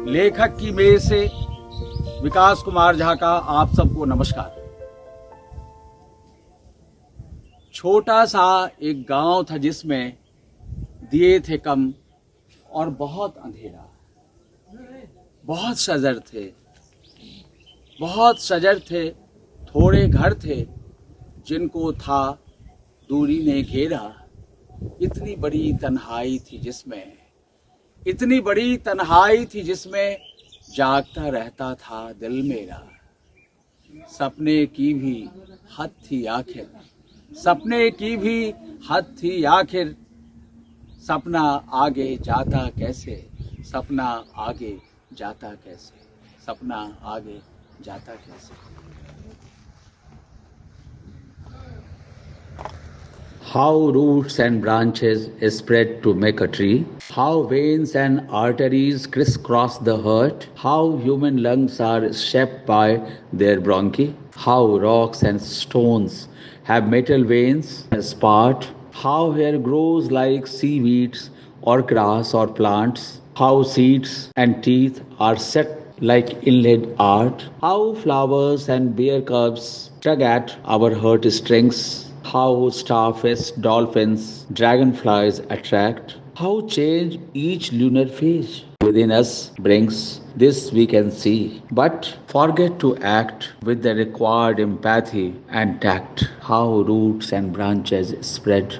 लेखक की मेज से विकास कुमार झा का आप सबको नमस्कार। छोटा सा एक गांव था जिसमें दिए थे कम और बहुत अंधेरा। बहुत शजर थे, थोड़े घर थे जिनको था दूरी ने घेरा। इतनी बड़ी तन्हाई थी जिसमें जागता रहता था दिल मेरा। सपने की भी हद थी आखिर, सपना आगे जाता कैसे। How roots and branches spread to make a tree, how veins and arteries crisscross the heart, how human lungs are shaped by their bronchi, how rocks and stones have metal veins as part, how hair grows like seaweeds or grass or plants, how seeds and teeth are set like inlaid art, how flowers and bear cubs tug at our heartstrings, how starfish, dolphins, dragonflies attract, how change each lunar phase within us brings, this we can see, but forget to act with the required empathy and tact. How roots and branches spread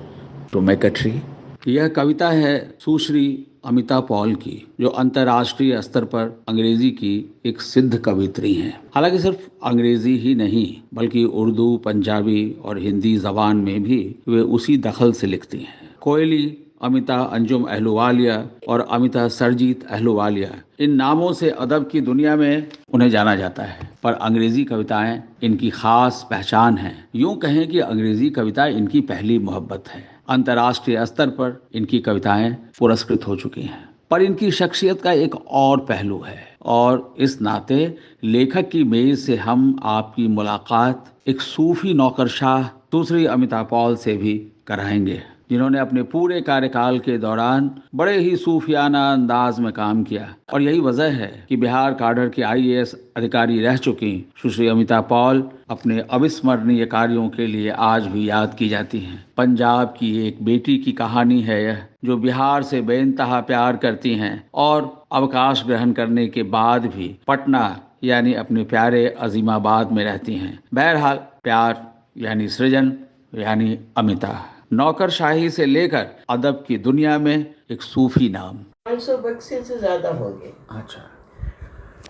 to make a tree. यह कविता है सुश्री Amita Paul की, जो अंतर्राष्ट्रीय स्तर पर अंग्रेजी की एक सिद्ध कवित्री हैं। हालांकि सिर्फ अंग्रेजी ही नहीं बल्कि उर्दू, पंजाबी और हिंदी जबान में भी वे उसी दखल से लिखती हैं। कोयली, अमिता अंजुम अहलुवालिया और अमिता सरजीत अहलुवालिया, इन नामों से अदब की दुनिया में उन्हें जाना जाता है, पर अंग्रेजी कविताएं इनकी खास पहचान है। यूं कहें कि अंग्रेजी कविता इनकी पहली मोहब्बत है। अंतर्राष्ट्रीय स्तर पर इनकी कविताएं पुरस्कृत हो चुकी हैं। पर इनकी शख्सियत का एक और पहलू है और इस नाते लेखक की मेज से हम आपकी मुलाकात एक सूफी नौकरशाह दूसरी अमिता पॉल से भी कराएंगे, जिन्होंने अपने पूरे कार्यकाल के दौरान बड़े ही सूफियाना अंदाज में काम किया। और यही वजह है कि बिहार काडर की IAS अधिकारी रह चुकी सुश्री अमिता पॉल अपने अविस्मरणीय कार्यों के लिए आज भी याद की जाती हैं। पंजाब की एक बेटी की कहानी है यह, जो बिहार से बेइंतहा प्यार करती हैं और अवकाश ग्रहण करने के बाद भी पटना यानी अपने प्यारे अजीमाबाद में रहती हैं। बहरहाल प्यार यानी सृजन यानी अमिता, नौकरशाही से लेकर अदब की दुनिया में एक सूफी नाम। 500 बक्से से ज्यादा होंगे। अच्छा।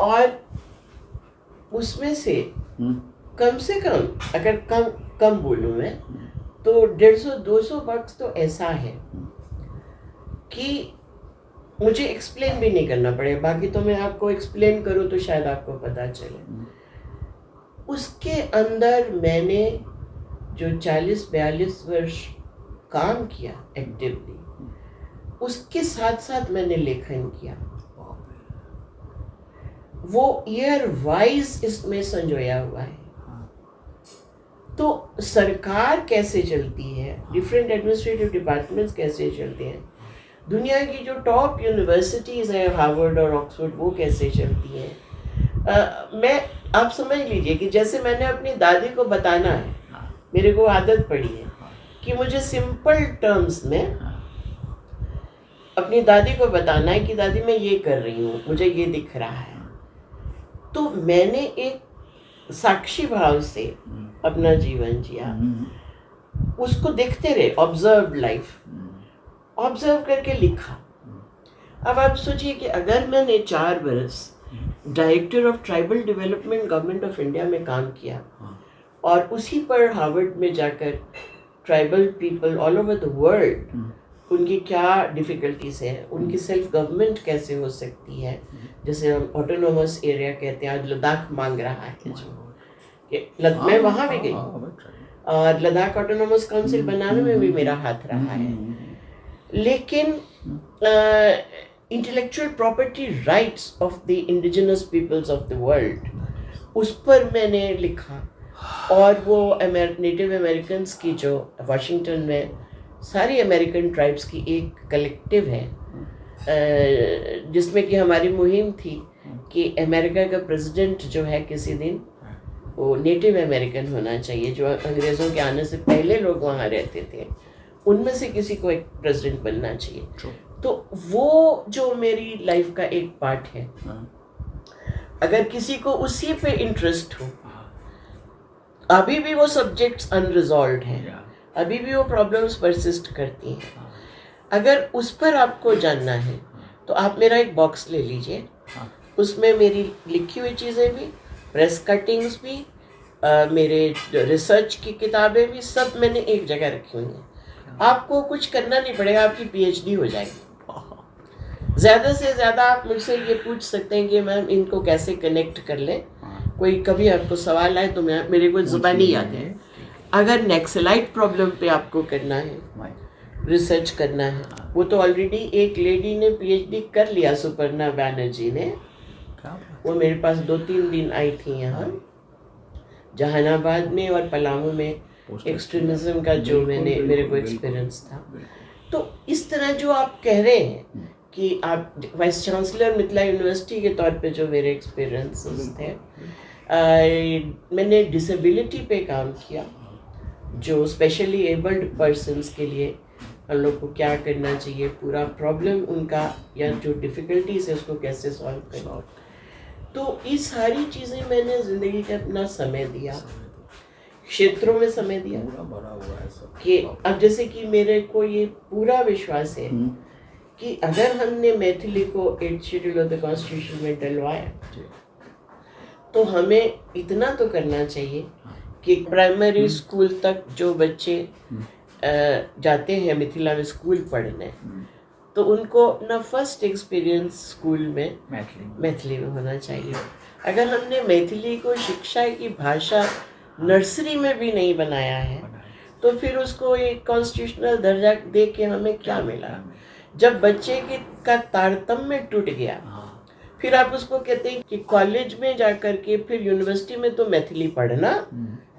और उसमें से कम से कम, अगर कम बोलूं मैं, तो 150-200 बक्स तो ऐसा है कि मुझे एक्सप्लेन भी नहीं करना पड़े। बाकी तो मैं आपको एक्सप्लेन करूं तो शायद आपको पता चले। उसके अंदर मैंने जो 40-42 वर्ष काम किया एक्टिवली, उसके साथ साथ मैंने लेखन किया। वो ईयर वाइज इसमें संजोया हुआ है। तो सरकार कैसे चलती है, डिफरेंट एडमिनिस्ट्रेटिव डिपार्टमेंट्स कैसे चलते हैं, दुनिया की जो टॉप यूनिवर्सिटीज़ हैं, हार्वर्ड और ऑक्सफोर्ड, वो कैसे चलती हैं। मैं आप समझ लीजिए कि जैसे मैंने अपनी दादी को बताना है, मेरे को आदत पड़ी है कि मुझे सिंपल टर्म्स में अपनी दादी को बताना है कि दादी मैं ये कर रही हूँ, मुझे ये दिख रहा है। तो मैंने एक साक्षी भाव से अपना जीवन जिया, उसको देखते रहे, ऑब्जर्व लाइफ, ऑब्जर्व करके लिखा। अब आप सोचिए कि अगर मैंने 4 बरस director of tribal development government of India में काम किया और उसी पर हार्वर्ड में जाकर tribal people all over the world, उनकी क्या डिफ़िकल्टीज हैं, उनकी सेल्फ गवर्नमेंट कैसे हो सकती है, जैसे हम ऑटोनोमस एरिया कहते हैं, आज लद्दाख मांग रहा है जो मैं वहाँ भी गई और लद्दाख ऑटोनोमस काउंसिल बनाने में भी मेरा हाथ रहा है। लेकिन intellectual property rights of the indigenous peoples of the world, उस पर मैंने लिखा। और वो नेटिव अमेरिकन्स की जो वाशिंगटन में सारी अमेरिकन ट्राइब्स की एक कलेक्टिव है, जिसमें कि हमारी मुहिम थी कि अमेरिका का प्रेसिडेंट जो है किसी दिन वो नेटिव अमेरिकन होना चाहिए, जो अंग्रेज़ों के आने से पहले लोग वहाँ रहते थे, उनमें से किसी को एक प्रेसिडेंट बनना चाहिए। तो वो जो मेरी लाइफ का एक पार्ट है, अगर किसी को उसी पे इंटरेस्ट हो, अभी भी वो सब्जेक्ट्स अनरिजॉल्व्ड हैं, अभी भी वो प्रॉब्लम्स परसिस्ट करती हैं, अगर उस पर आपको जानना है तो आप मेरा एक बॉक्स ले लीजिए, उसमें मेरी लिखी हुई चीज़ें भी, प्रेस कटिंग्स भी, मेरे रिसर्च की किताबें भी, सब मैंने एक जगह रखी हुई हैं। आपको कुछ करना नहीं पड़ेगा, आपकी पीएचडी हो जाएगी। ज़्यादा से ज़्यादा आप मुझसे ये पूछ सकते हैं कि मैम इनको कैसे कनेक्ट कर लें, कोई कभी आपको सवाल आए तो मेरे को ज़ुबानी याद है। अगर नक्सलाइट प्रॉब्लम पे आपको करना है, रिसर्च करना है, वो तो ऑलरेडी एक लेडी ने पीएचडी कर लिया, सुपर्णा बैनर्जी ने, वो मेरे पास 2-3 दिन आई थी यहाँ जहानाबाद में और पलामू में एक्सट्रीमिज्म का जो मेरे को एक्सपीरियंस था। तो इस तरह जो आप कह रहे हैं कि आप वाइस चांसलर मिथिला यूनिवर्सिटी के तौर पे जो मेरे एक्सपीरियंसेस थे, मैंने डिसेबिलिटी पे काम किया, जो स्पेशली एबल्ड पर्सन्स के लिए हम लोग को क्या करना चाहिए, पूरा प्रॉब्लम उनका या जो डिफ़िकल्टीज है उसको कैसे सॉल्व करना। तो ये सारी चीज़ें मैंने ज़िंदगी का अपना समय दिया, क्षेत्रों में समय दिया कि अब जैसे कि मेरे को ये पूरा विश्वास है कि अगर हमने मैथिली को 8th schedule of the constitution में डलवाया तो हमें इतना तो करना चाहिए कि प्राइमरी स्कूल तक जो बच्चे जाते हैं मिथिला में स्कूल पढ़ने, तो उनको अपना फर्स्ट एक्सपीरियंस स्कूल में मैथिली में होना चाहिए। अगर हमने मैथिली को शिक्षा की भाषा नर्सरी में भी नहीं बनाया है तो फिर उसको एक कॉन्स्टिट्यूशनल दर्जा दे के हमें क्या मिला। जब बच्चे का तारतम्य टूट गया, फिर आप उसको कहते हैं कि कॉलेज में जाकर के फिर यूनिवर्सिटी में तो मैथिली पढ़ना,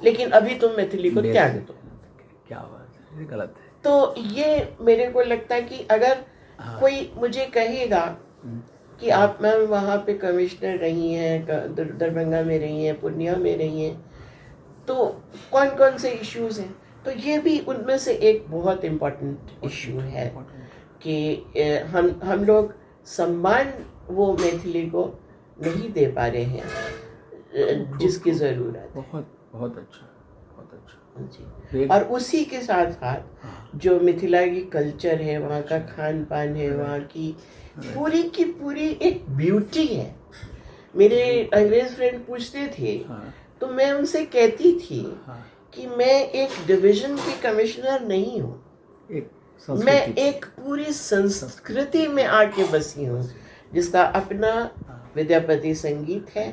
लेकिन अभी तुम मैथिली को त्याग दो। क्या बात है, ये गलत है। तो ये मेरे को लगता है कि अगर कोई मुझे कहेगा कि आप मैम वहाँ पे कमिश्नर रही हैं, दरभंगा में रही हैं, पूर्णिया में रही हैं, तो कौन कौन से इश्यूज हैं, तो ये भी उनमें से एक बहुत इम्पोर्टेंट इश्यू है कि हम लोग सम्मान वो मैथिली को नहीं दे पा रहे हैं जिसकी ज़रूरत है। बहुत अच्छा, बहुत अच्छा जी। और उसी के साथ साथ जो मिथिला की कल्चर है, वहाँ का खान पान है, वहाँ की पूरी एक ब्यूटी है। मेरे अंग्रेज फ्रेंड पूछते थे तो मैं उनसे कहती थी कि मैं एक डिवीजन की कमिश्नर नहीं हूँ, मैं एक पूरी संस्कृति में आके बसी हूँ जिसका अपना विद्यापति संगीत है,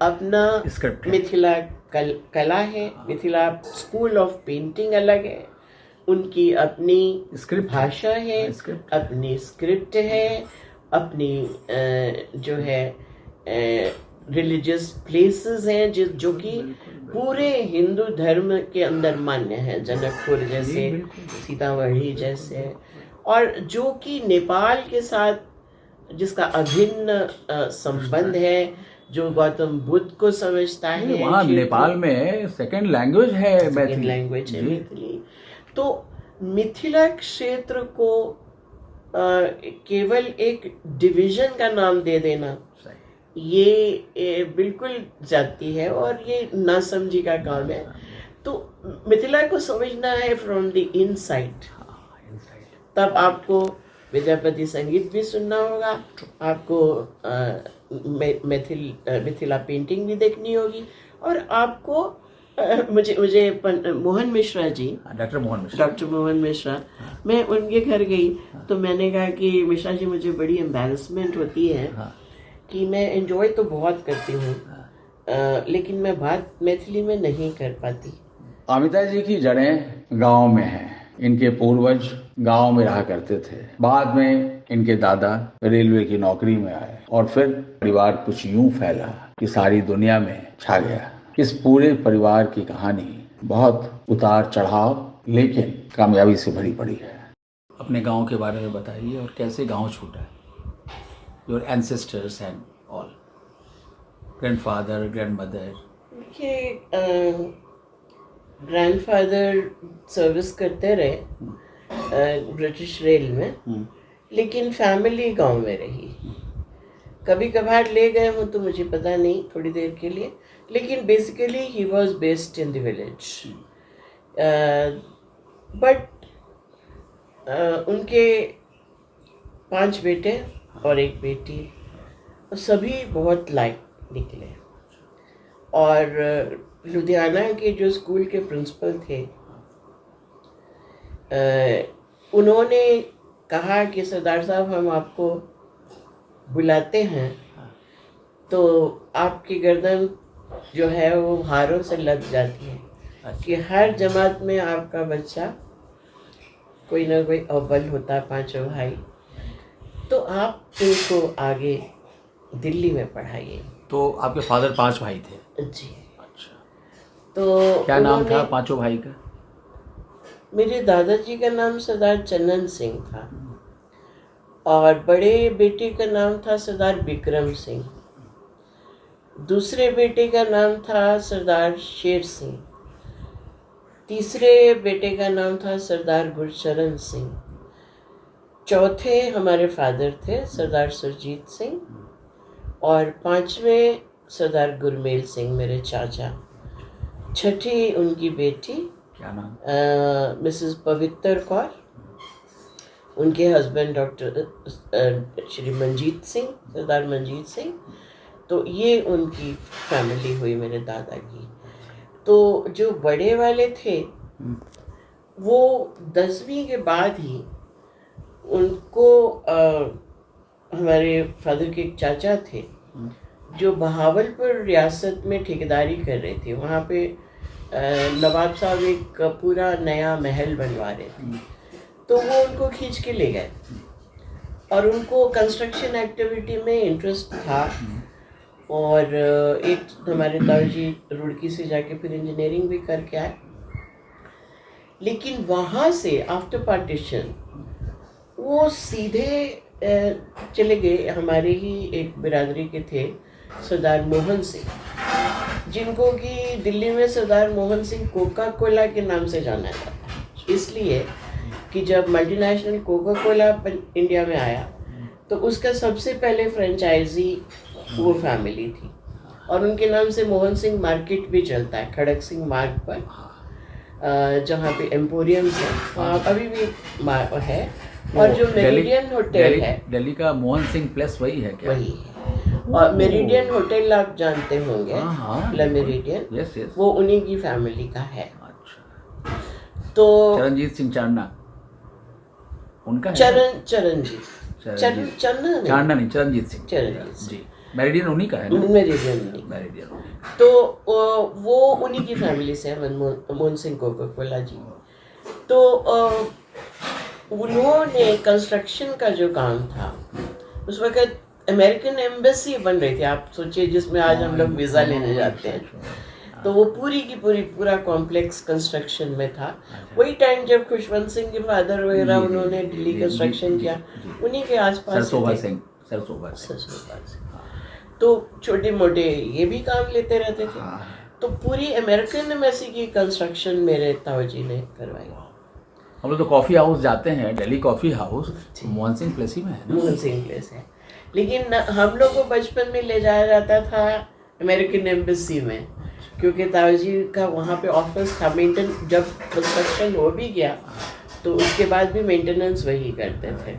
अपना मिथिला कला है, मिथिला स्कूल ऑफ पेंटिंग अलग है, उनकी अपनी भाषा है, अपनी स्क्रिप्ट है, अपनी जो है रिलीजियस प्लेसेस हैं जो कि पूरे हिंदू धर्म के अंदर मान्य है, जनकपुर जैसे, सीतामढ़ी जैसे, और जो कि नेपाल के साथ जिसका अभिन्न संबंध है, जो गौतम बुद्ध को समझता है। वहाँ नेपाल में सेकंड लैंग्वेज है मैथिली। तो मिथिला क्षेत्र को केवल एक डिवीजन का नाम दे देना ये बिल्कुल जाती है और ये नासमझी का काम है। तो मिथिला को समझना है फ्रॉम द इनसाइड, तब आपको विद्यापति संगीत भी सुनना होगा, आपको मिथिला पेंटिंग भी देखनी होगी, और आपको मुझे मोहन मिश्रा जी, डॉक्टर मोहन मिश्रा, मैं उनके घर गई तो मैंने कहा कि मिश्रा जी मुझे बड़ी एम्बैरसमेंट होती है कि मैं एंजॉय तो बहुत करती हूँ लेकिन मैं बात मैथिली में नहीं कर पाती। अमिता जी की जड़ें गांव में हैं। इनके पूर्वज गांव में रहा करते थे। बाद में इनके दादा रेलवे की नौकरी में आए और फिर परिवार कुछ यूं फैला कि सारी दुनिया में छा गया। इस पूरे परिवार की कहानी बहुत उतार चढ़ाव लेकिन कामयाबी से भरी पड़ी है। अपने गांव के बारे में बताइए और कैसे गांव छूटा है। Your ancestors and all, grandfather, grandmother? देखिए, ग्रैंडफादर सर्विस करते रहे ब्रिटिश रेल में, लेकिन फैमिली गांव में रही। कभी कभार ले गए हूँ तो मुझे पता नहीं, थोड़ी देर के लिए, लेकिन basically he was based in the village. But उनके 5 बेटे और 1 बेटी, सभी बहुत लायक निकले। और लुधियाना के जो स्कूल के प्रिंसिपल थे, उन्होंने कहा कि सरदार साहब, हम आपको बुलाते हैं तो आपकी गर्दन जो है वो हारों से लग जाती है कि हर जमात में आपका बच्चा कोई ना कोई अव्वल होता है, 5 भाई, तो आप इनको आगे दिल्ली में पढ़ाइए। तो आपके फादर 5 भाई थे? जी। अच्छा। तो क्या नाम था 5 भाई का? मेरे दादाजी का नाम सरदार चन्नन सिंह था, और बड़े बेटे का नाम था सरदार बिक्रम सिंह, दूसरे बेटे का नाम था सरदार शेर सिंह, तीसरे बेटे का नाम था सरदार गुरचरण सिंह, चौथे हमारे फादर थे सरदार सुरजीत सिंह, और 5वें सरदार गुरमेल सिंह मेरे चाचा, छठी उनकी बेटी क्या नाम? मिसेस पवित्र कौर, उनके हस्बैंड डॉक्टर श्री मंजीत सिंह, सरदार मंजीत सिंह। तो ये उनकी फैमिली हुई मेरे दादा की। तो जो बड़े वाले थे वो 10वीं के बाद ही उनको हमारे फादर के एक चाचा थे जो बहावलपुर रियासत में ठेकेदारी कर रहे थे। वहाँ पे नवाब साहब एक पूरा नया महल बनवा रहे थे, तो वो उनको खींच के ले गए, और उनको कंस्ट्रक्शन एक्टिविटी में इंटरेस्ट था। और एक हमारे ताऊजी रुड़की से जाके फिर इंजीनियरिंग भी करके आए, लेकिन वहाँ से आफ्टर पार्टीशन वो सीधे चले गए। हमारे ही एक बिरादरी के थे सरदार मोहन सिंह, जिनको कि दिल्ली में सरदार मोहन सिंह कोका कोला के नाम से जाना जाता है, इसलिए कि जब मल्टीनेशनल कोका कोला इंडिया में आया तो उसका सबसे पहले फ्रेंचाइजी वो फैमिली थी, और उनके नाम से मोहन सिंह मार्केट भी चलता है खड़क सिंह मार्ग पर, जहाँ पे एम्पोरियम्स है, वहाँ अभी भी है। और जो मेरिडियन होटल है, दिल्ली का मोहन सिंह प्लेस वही है क्या? वही है। और मेरिडियन होटल आप जानते होंगे, ला मेरिडियन, यस यस, वो उन्हीं की फैमिली का है। अच्छा। तो चरणजीत सिंह चांडना उनका है? चांडना नहीं, चरणजीत सिंह जी, मेरिडियन उन्हीं का है ना? मेरिडियन। तो वो उन्हीं की फैमिली से है, मोहन सिंह कोका कोला जी। तो उन्होंने कंस्ट्रक्शन का जो काम था, उस वक्त अमेरिकन एम्बेसी बन रही थी, आप सोचिए, जिसमें आज हम लोग वीज़ा लेने जाते हैं। तो वो पूरी की पूरा कॉम्प्लेक्स कंस्ट्रक्शन में था। वही टाइम जब खुशवंत सिंह के फादर वगैरह उन्होंने दिल्ली कंस्ट्रक्शन किया, उन्हीं के आसपास सरसोबा सिंह। तो छोटे मोटे ये भी काम लेते रहते थे। तो पूरी अमेरिकन एम्बेसी की कंस्ट्रक्शन मेरे ताऊजी ने करवाई। हम लोग तो कॉफ़ी हाउस जाते हैं, Delhi coffee house Mohan Singh place ही में है ना? मोहन सिंह प्लेस है, लेकिन हम लोग को बचपन में ले जाया जाता था अमेरिकन एम्बेसी में, क्योंकि ताऊजी का वहाँ पे ऑफिस था। जब कंस्ट्रक्शन हो भी गया तो उसके बाद भी मेंटेनेंस वही करते थे,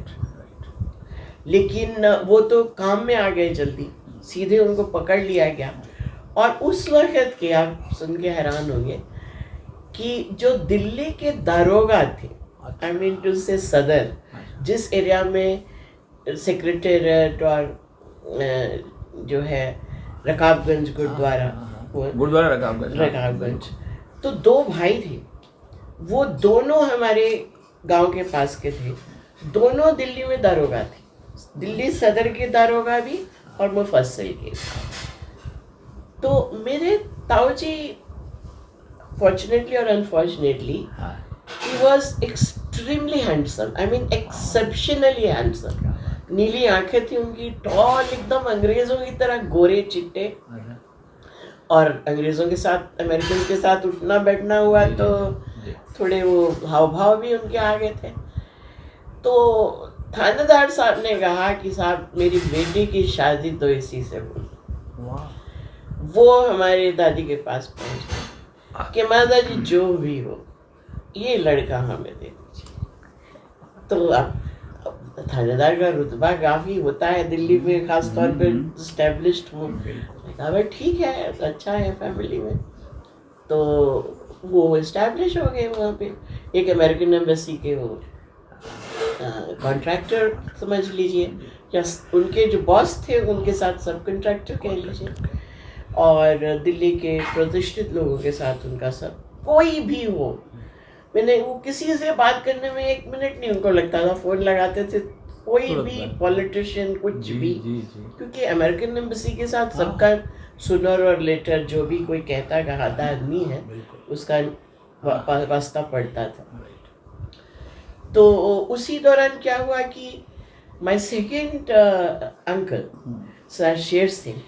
लेकिन वो तो काम में आ गए जल्दी, सीधे उनको पकड़ लिया गया। और उस वक्त के आप सुन के हैरान होंगे कि जो दिल्ली के दारोगा थे, आई मीन टू से सदर, जिस एरिया में सेक्रेटेरिएट और जो है रकाबगंज गुरुद्वारा रकाबगंज, तो 2 भाई थे, वो दोनों हमारे गांव के पास के थे, दोनों दिल्ली में दारोगा थे, दिल्ली सदर के दारोगा भी और मुफस्सिल के। तो मेरे ताऊजी फॉर्चुनेटली और unfortunately he was extremely handsome, I mean exceptionally handsome. नीली आंखें थी उनकी, टॉल एकदम, अंग्रेजों की तरह गोरे चिट्टे, और अंग्रेजों के साथ, अमेरिकन के साथ उठना बैठना हुआ तो थोड़े वो हाव भाव भी उनके आगे थे। तो थानेदार साहब ने कहा कि साहब मेरी बेटी की शादी तो इसी से हुई। वो हमारी दादी के पास पहुंचे कि माता जी जो भी हो ये लड़का हमें दे दीजिए। तो अब थानेदार का रुतबा काफी होता है दिल्ली में, खास तौर पे एस्टेब्लिश्ड हो। कहा भाई ठीक है, अच्छा है फैमिली में। तो वो एस्टेब्लिश हो गए वहाँ पे, एक अमेरिकन एम्बेसी के वो कॉन्ट्रैक्टर समझ लीजिए, या उनके जो बॉस थे उनके साथ सब कॉन्ट्रैक्टर कह लीजिए, और दिल्ली के प्रतिष्ठित लोगों के साथ उनका सब, कोई भी हो, मैंने वो किसी से बात करने में 1 मिनट नहीं उनको लगता था, फोन लगाते थे, कोई भी पॉलिटिशियन कुछ भी, क्योंकि अमेरिकन एम्बेसी के साथ सबका सुनर और लेटर जो भी कोई कहता कहाता आदमी है उसका वास्ता पड़ता था। तो उसी दौरान क्या हुआ कि my second uncle sir Sher Singh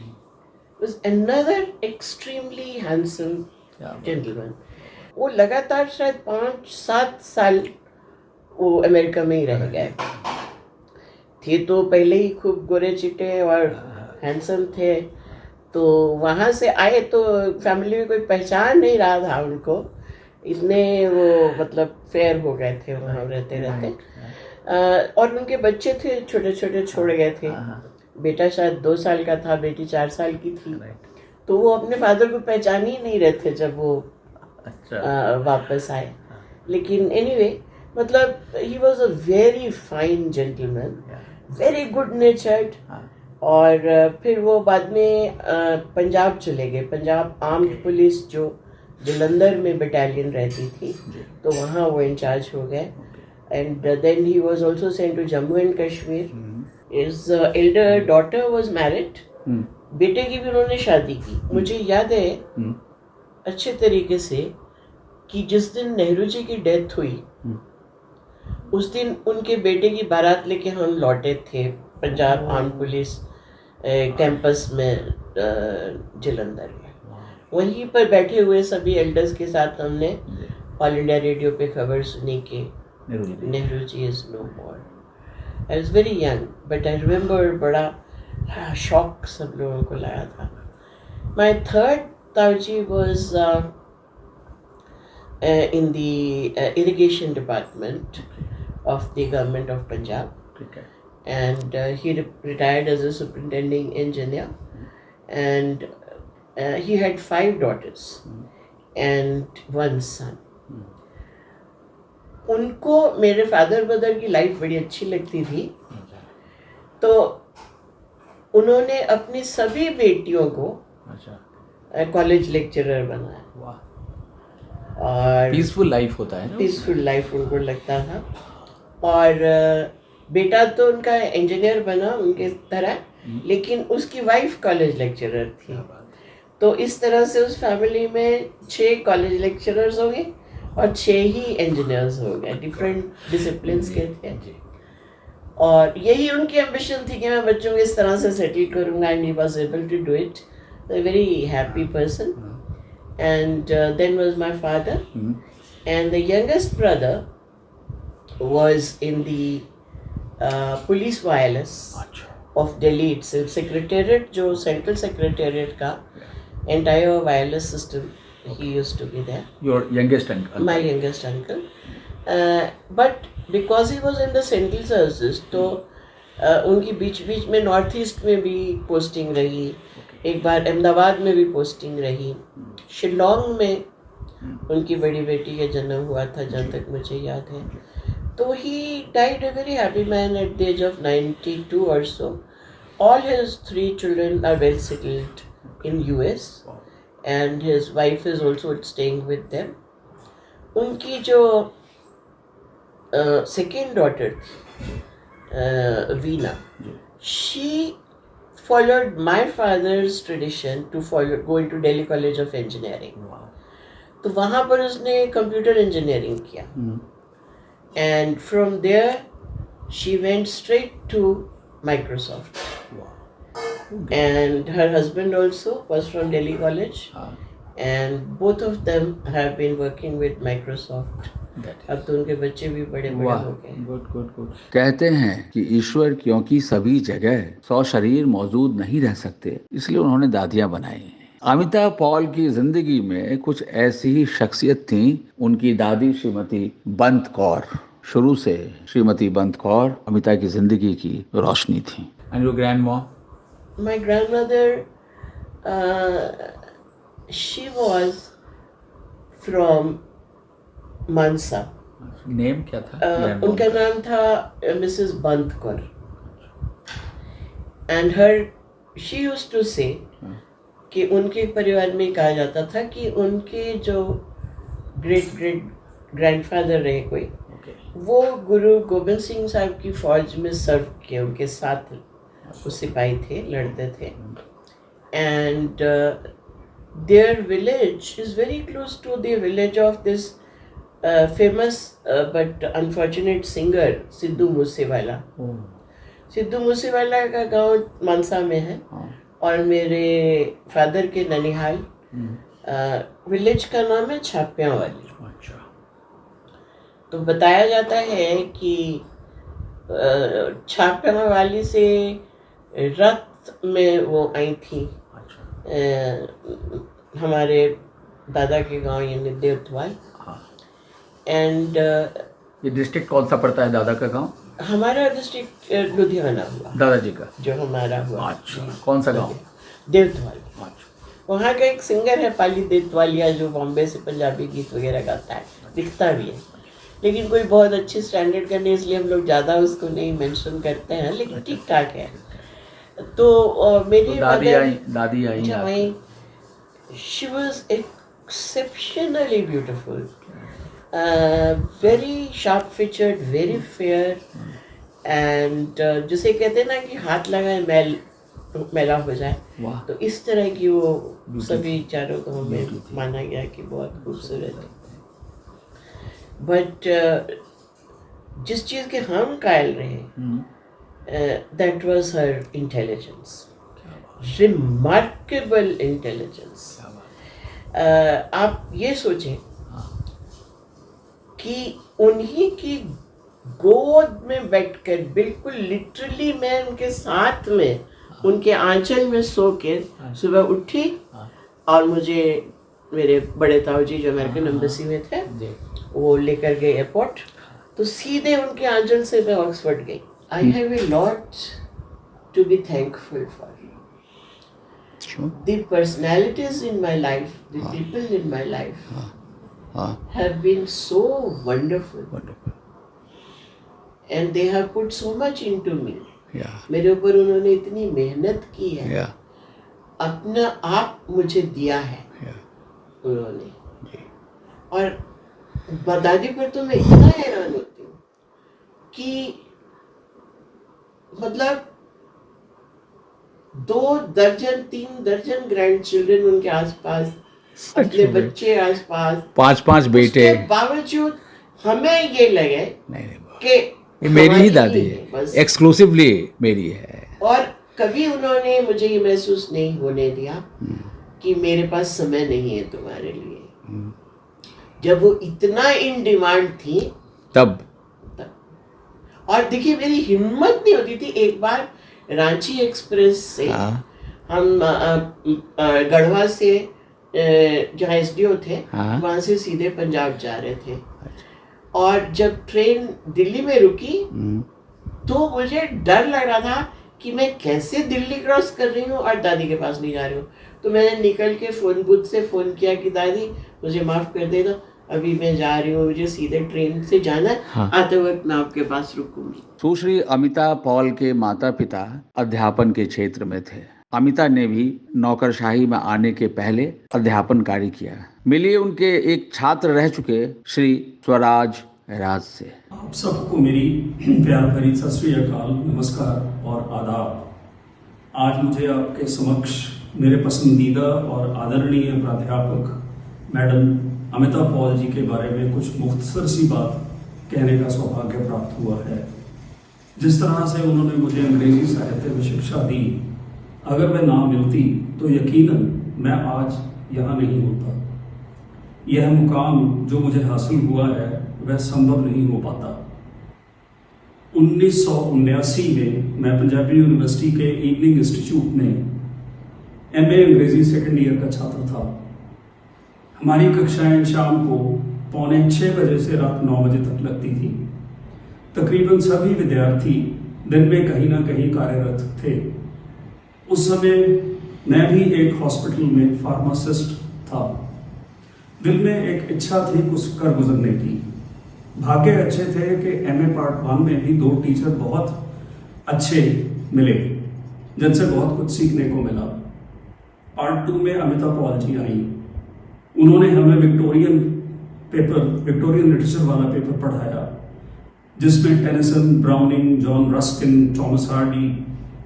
was another extremely handsome gentleman। वो लगातार शायद 5-7 साल वो अमेरिका में ही रह गए थे। तो पहले ही खूब गोरे चिट्टे और हैंडसम थे, तो वहाँ से आए तो फैमिली में कोई पहचान नहीं रहा था उनको, इतने वो मतलब फेयर हो गए थे वहाँ रहते रहते। और उनके बच्चे थे छोटे छोटे, छोड़ गए थे। बेटा शायद 2 साल का था, बेटी 4 साल की थी। तो वो अपने फादर को पहचान ही नहीं रहे थे जब वो वापस आए। लेकिन एनीवे मतलब he was a very fine gentleman, very good नेचर्ड। और फिर वो बाद में पंजाब चले गए। पंजाब आर्म्ड पुलिस जो जलंधर में बटालियन रहती थी, तो वहाँ वो इंचार्ज हो गए। And then he was also sent to Jammu and Kashmir. His elder daughter was married, बेटे की भी उन्होंने शादी की। मुझे याद है अच्छे तरीके से कि जिस दिन नेहरू जी की डेथ हुई उस दिन उनके बेटे की बारात लेके हम लौटे थे पंजाब आर्म्ड पुलिस कैंपस में जलंधर में। वहीं पर बैठे हुए सभी एल्डर्स के साथ हमने ऑल इंडिया रेडियो पे खबर सुनी कि Nehru ji is no more. I was very young but I remember बड़ा शॉक सब लोगों को लगा था। माय थर्ड ताऊजी was in the irrigation department of the government of Punjab, and he retired as a superintending engineer, and he had 5 daughters and 1 son. उनको मेरे father mother की लाइफ बड़ी अच्छी लगती थी, तो उन्होंने अपनी सभी बेटियों को कॉलेज लेक्चरर बनाया। और पीसफुल लाइफ होता है ना, पीसफुल लाइफ उनको लगता था। और बेटा तो उनका इंजीनियर बना उनके तरह, लेकिन उसकी वाइफ कॉलेज लेक्चरर थी। तो इस तरह से उस फैमिली में 6 कॉलेज लेक्चरर्स हो गए और 6 ही इंजीनियर्स हो गए, डिफरेंट डिसिप्लिन्स के थे। और यही उनकी एम्बिशन थी कि मैं बच्चों को इस तरह से सेटल करूँगा, and he was able to do it. A very happy person. And then was my father, and the youngest brother was in the police wireless of Delhi itself, secretariat, जो central secretariat का entire wireless system, he used to be there. Your youngest uncle? My youngest uncle. But because he was in the central services, तो उनकी बीच में north east में भी posting रही, एक बार अहमदाबाद में भी पोस्टिंग रही, शिलोंग में उनकी बड़ी बेटी का जन्म हुआ था जहाँ तक मुझे याद है। तो he died a very happy man at the age of 92 or so. All his 3 children are well settled in US, and his wife is also staying with them. उनकी जो second daughter Veena, she followed my father's tradition to go into Delhi College of Engineering. तो वहाँ पर उसने computer engineering किया, and from there she went straight to Microsoft. Wow. And her husband also was from Delhi College. And both of them have been working with Microsoft. अब तो उनके बच्चे भी बड़े बड़े हो गए। Good good good. कहते हैं कि ईश्वर क्योंकि सभी जगह 100 शरीर मौजूद नहीं रह सकते, इसलिए उन्होंने दादियां बनाई। अमिता पॉल की जिंदगी में कुछ ऐसी ही शख्सियत थी। उनकी दादी श्रीमती बंत कौर, शुरू से श्रीमती बंत कौर अमिता की जिंदगी की रोशनी थी। And your grandma? My grandmother, she was from Mansa. Name क्या था? उनका नाम था Mrs Bant Kaur. And she used to say कि उनके परिवार में कहा जाता था कि उनके जो ग्रेट ग्रैंडफादर रहे कोई, वो गुरु गोबिंद सिंह साहब की फौज में सर्व किए, उनके साथ वो सिपाही थे, लड़ते थे। And their village is very close to the village of this famous but unfortunate singer Sidhu Moosewala. Sidhu Moosewala का गांव मानसा में है। और मेरे फादर के ननिहाल विलेज का नाम है छापियावाली। तो बताया जाता है कि छापियावाली से रथ में वो आई थी हमारे दादा के गांव यानी देवथवाल। एंड ये डिस्ट्रिक्ट कौन सा पड़ता है दादा का गांव? हमारा डिस्ट्रिक्ट लुधियाना हुआ, दादाजी का जो हमारा हुआ। अच्छा, कौन सा गांव? देवथवाल। अच्छा। वहाँ का एक सिंगर है पाली देवथवालिया, जो बॉम्बे से पंजाबी गीत वगैरह गाता है, दिखता भी है, लेकिन कोई बहुत अच्छी स्टैंडर्ड का नहीं, इसलिए हम लोग ज़्यादा उसको नहीं मेंशन करते हैं, लेकिन ठीक ठाक है। तो मेरी दादी I she was exceptionally beautiful, very sharp featured, very fair. And जिसे कहते हैं ना कि हाथ लगाए मैला हो जाए, तो इस तरह की वो सभी चारों गाँव में माना गया कि बहुत खूबसूरत है। बट जिस चीज़ के हम कायल रहे, that was her intelligence, remarkable intelligence. आप ये सोचें कि उन्हीं की गोद में बैठकर, बिल्कुल लिटरली मैं उनके साथ में, उनके आंचल में सो के सुबह उठी, और मुझे मेरे बड़े ताऊजी जो अमेरिकन एम्बेसी में थे, वो लेकर गए एयरपोर्ट, तो सीधे उनके आंचल से मैं ऑक्सफोर्ड गई। I have a lot to be thankful for. The personalities in my life, the people in my life have been so wonderful, and they have put so much into me. मेरे ऊपर उन्होंने इतनी मेहनत की है, अपना आप मुझे दिया है उन्होंने। और दादी पर तो मैं इतना हैरान होती हूँ कि मतलब 2 दर्जन 3 दर्जन ग्रैंड चिल्ड्रन उनके आसपास, अपने बच्चे आसपास, 5 बेटे, उसके बावजूद हमें ये लगे कि मेरी ही दादी है, एक्सक्लूसिवली मेरी है। और कभी उन्होंने मुझे ये महसूस नहीं होने दिया कि मेरे पास समय नहीं है तुम्हारे लिए। जब वो इतना इन डिमांड थी तब। और देखिए मेरी हिम्मत नहीं होती थी। एक बार रांची एक्सप्रेस से हम गढ़वा से जहाँ एसडीओ थे, वहाँ से सीधे पंजाब जा रहे थे, और जब ट्रेन दिल्ली में रुकी तो मुझे डर लग रहा था कि मैं कैसे दिल्ली क्रॉस कर रही हूँ और दादी के पास नहीं जा रही हूँ। तो मैंने निकल के फोन बूथ से फ़ोन किया कि दादी मुझे माफ़ कर देना, अभी मैं जा रही हूँ, मुझे सीधे ट्रेन से जाना है, आते वक्त मैं आपके पास रुकूंगी। सुश्री अमिता पॉल के माता पिता अध्यापन के क्षेत्र में थे। अमिता ने भी नौकरशाही में आने के पहले अध्यापन कार्य किया। मिलिए उनके एक छात्र रह चुके श्री स्वराज राज से। आप सबको मेरी प्यार भरी सत श्री अकाल, नमस्कार और आदाब। आज मुझे आपके समक्ष मेरे पसंदीदा और आदरणीय प्राध्यापक मैडम अमिता पॉल जी के बारे में कुछ मुख्तसर सी बात कहने का सौभाग्य प्राप्त हुआ है। जिस तरह से उन्होंने मुझे अंग्रेजी साहित्य में शिक्षा दी, अगर वह ना मिलती तो यकीनन मैं आज यहाँ नहीं होता। यह मुकाम जो मुझे हासिल हुआ है वह संभव नहीं हो पाता। 1979 में मैं पंजाबी यूनिवर्सिटी के इवनिंग इंस्टीट्यूट में MA अंग्रेजी सेकेंड ईयर का छात्र था। हमारी कक्षाएं शाम को 5:45 बजे से रात 9 बजे तक लगती थी। तकरीबन सभी विद्यार्थी दिन में कहीं ना कहीं कार्यरत थे। उस समय मैं भी एक हॉस्पिटल में फार्मासिस्ट था। दिल में एक इच्छा थी कुछ कर गुजरने की। भाग्य अच्छे थे कि MA पार्ट 1 में भी 2 टीचर बहुत अच्छे मिले, जिनसे बहुत कुछ सीखने को मिला। पार्ट 2 में अमिता पॉल जी आई। उन्होंने हमें विक्टोरियन लिटरेचर वाला पेपर पढ़ाया, जिसमें Tennyson, Browning, John Ruskin, Thomas Hardy,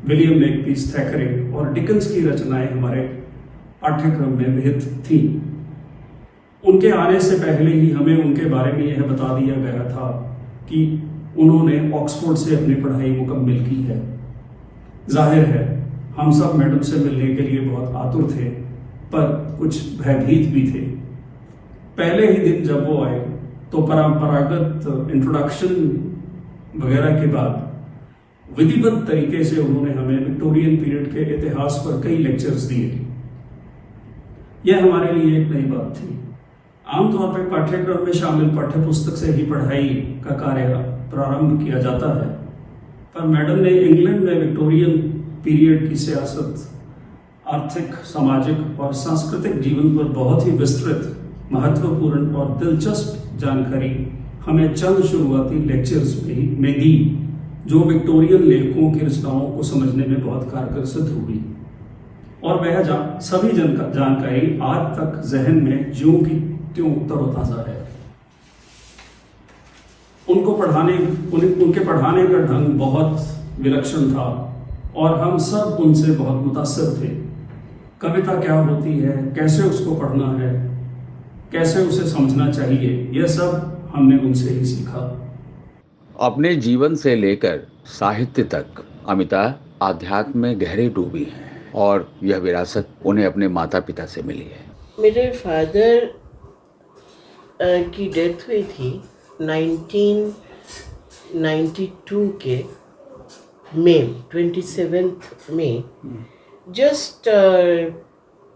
William Makepeace Thackeray और डिकन्स की रचनाएं हमारे पाठ्यक्रम में विहित थी। उनके आने से पहले ही हमें उनके बारे में यह बता दिया गया था कि उन्होंने ऑक्सफोर्ड से अपनी पढ़ाई मुकम्मल की है। जाहिर है हम सब मैडम से मिलने के लिए बहुत आतुर थे, पर कुछ भयभीत भी थे। पहले ही दिन जब वो आए तो परंपरागत इंट्रोडक्शन वगैरह के बाद विधिवत तरीके से उन्होंने हमें विक्टोरियन पीरियड के इतिहास पर कई लेक्चर्स दिए। यह हमारे लिए एक नई बात थी। आमतौर पर पाठ्यक्रम में शामिल पाठ्यपुस्तक से ही पढ़ाई का कार्य प्रारंभ किया जाता है, पर मैडम ने इंग्लैंड में विक्टोरियन पीरियड की सियासत, आर्थिक, सामाजिक और सांस्कृतिक जीवन पर बहुत ही विस्तृत, महत्वपूर्ण और दिलचस्प जानकारी हमें चंद शुरुआती लेक्चर्स में दी, जो विक्टोरियन लेखकों की रचनाओं को समझने में बहुत कारगर सिद्ध हुई। और वह सभी जानकारी आज तक जहन में ज्यों की त्यों तरोताजा है। उनके पढ़ाने का ढंग बहुत विलक्षण था और हम सब उनसे बहुत मुतासिर थे। कविता क्या होती है, कैसे उसको पढ़ना है, कैसे उसे समझना चाहिए, यह सब हमने उनसे ही सीखा। अपने जीवन से लेकर साहित्य तक अमिता आध्यात्म में गहरे डूबी हैं और यह विरासत उन्हें अपने माता पिता से मिली है। मेरे फादर की डेथ हुई थी 1992 के मई 27 मई, just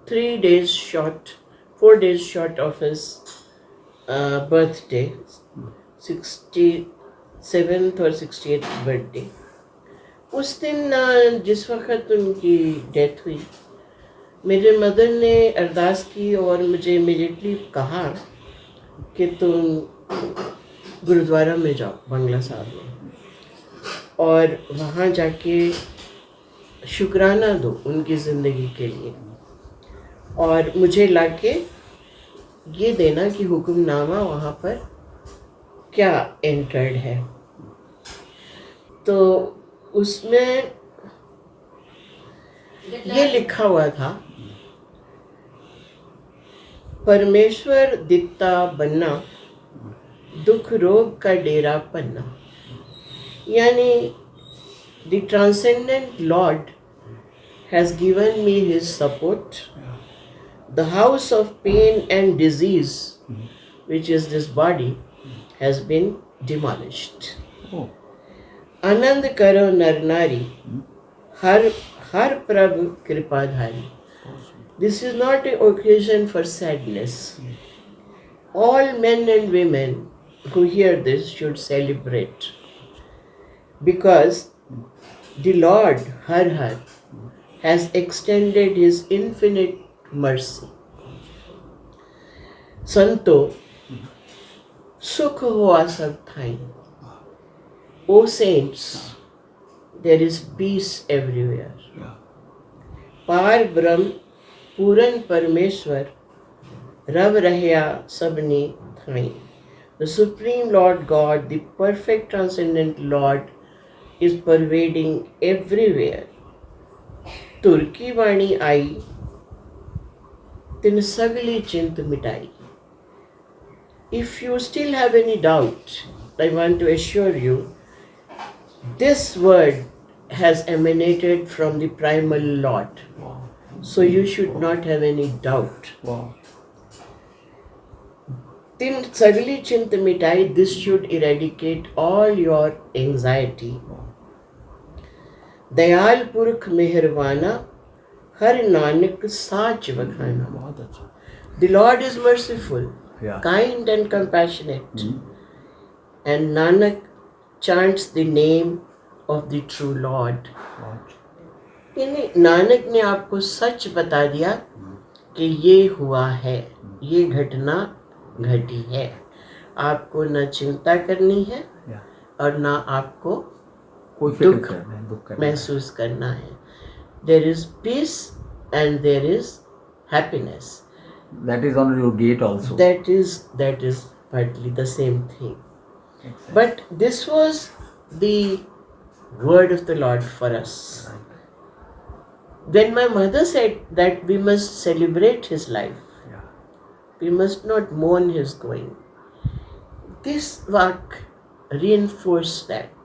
4 days short of his birthday, 67th or 68th birthday. उस दिन जिस वक्त उनकी डेथ हुई, मेरे मदर ने अरदास की और मुझे इमीडिएटली कहा कि तुम गुरुद्वारा में जाओ, बंगला साहब में, और वहाँ जाके शुक्राना दो उनकी ज़िंदगी के लिए, और मुझे लाके ये देना कि हुक्मनामा वहाँ पर क्या एंटर्ड है। तो उसमें ये लिखा हुआ था, परमेश्वर दिखता बनना, दुख रोग का डेरा पन्ना। यानी the transcendent Lord has given me his support. The house of pain and disease, which is this body, has been demolished. आनंद करो नर नारी, हर प्रभु कृपाधारी। This is not an occasion for sadness. All men and women who hear this should celebrate, because the Lord Har Har has extended his infinite mercy. संतो सुख हुआ सब थाई। O saints, there is peace everywhere. पार ब्रह्म पूरन परमेश्वर, रव रहया सबनी थाई। The Supreme Lord God, the perfect transcendent Lord, is pervading everywhere. तुर्की वाणी आई, तिन सगली चिंत मिटाई। If you still have any doubt, I want to assure you, This word has emanated from the primal Lord. Wow. So you should not have any doubt. Wow. तिन सगली चिंत मिटाई, this should eradicate all your anxiety. Dayal पुरख मेहरबाना, हर नानक साच बखाना. बहुत अच्छा. The Lord is merciful, Yeah. kind and compassionate. And Nanak chants the name of the true Lord. बहुत. यानी नानक ने आपको सच बता दिया कि ये हुआ है, ये घटना घटी है. आपको न चिंता करनी है Yeah. और ना आपको कोई फिक्र दुख करना है, दुख करना है. महसूस करना है. There is peace and there is happiness. That is on your gate also. That is partly the same thing. Exactly. But this was the word of the Lord for us. When my mother said that we must celebrate his life, Yeah. we must not mourn his going, this work reinforced that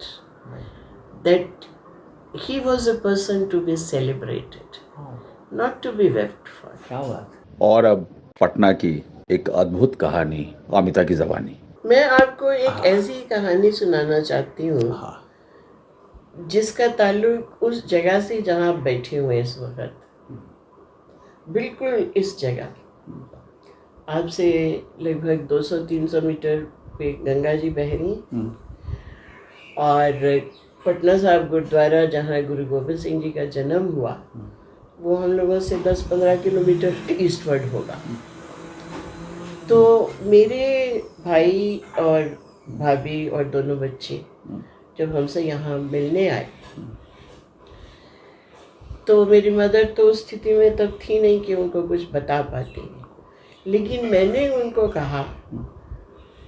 he was a person to be celebrated, Oh, not to be wept for. क्या बात. और अब पटना की एक अद्भुत कहानी, अमिता की जबानी. मैं आपको एक ऐसी कहानी सुनाना चाहती हूँ हाँ. जिसका ताल्लुक उस जगह से जहाँ आप बैठे हुए हैं इस वक्त. बिल्कुल इस जगह आपसे लगभग 200-300 मीटर पे गंगा जी बह रही हैं. और पटना साहिब गुरुद्वारा जहाँ गुरु गोबिंद सिंह जी का जन्म हुआ, वो हम लोगों से 10-15 किलोमीटर ईस्टवर्ड होगा. तो मेरे भाई और भाभी और दोनों बच्चे जब हमसे यहाँ मिलने आए, तो मेरी मदर तो उस स्थिति में तब थी नहीं कि उनको कुछ बता पाती. लेकिन मैंने उनको कहा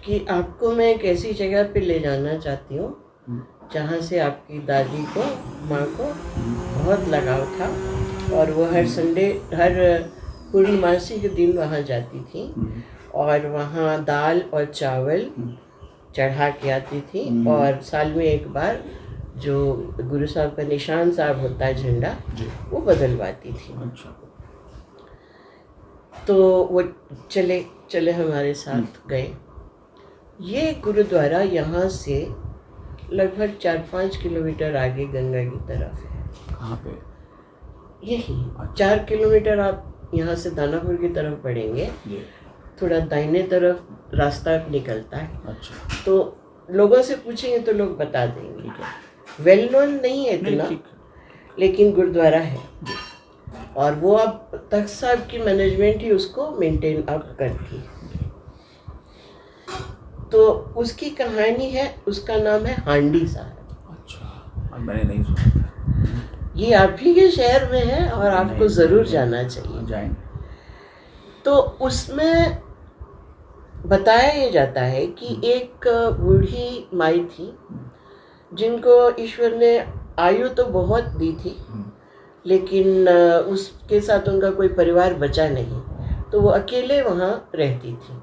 कि आपको मैं एक ऐसी जगह पे ले जाना चाहती हूँ जहाँ से आपकी दादी को, माँ को बहुत लगाव था, और वो हर संडे, हर पूर्णमासी के दिन वहाँ जाती थी और वहाँ दाल और चावल चढ़ा के आती थी. और साल में एक बार जो गुरु साहब का निशान साहब होता है, झंडा, वो बदलवाती थी. अच्छा. तो वो चले हमारे साथ गए. ये गुरुद्वारा यहाँ से लगभग 4-5 किलोमीटर आगे गंगा की तरफ है. कहाँ पे? यही 4 किलोमीटर आप यहाँ से दानापुर की तरफ बढ़ेंगे, जी. थोड़ा दाहिने तरफ रास्ता निकलता है. अच्छा. तो लोगों से पूछेंगे तो लोग बता देंगे. ठीक है. वेल नोन नहीं है नहीं, इतना, ठीक. लेकिन गुरुद्वारा है. और वो अब तख्त साहब की मैनेजमेंट ही उसको मेंटेन अप करती है. तो उसकी कहानी है, उसका नाम है हांडी साहब. अच्छा. मैंने नहीं सुना. ये आप ही के शहर में है और आपको नहीं, ज़रूर नहीं, जाना चाहिए. जाएंगे. तो उसमें बताया ये जाता है कि एक बूढ़ी माई थी जिनको ईश्वर ने आयु तो बहुत दी थी, लेकिन उसके साथ उनका कोई परिवार बचा नहीं. तो वो अकेले वहाँ रहती थी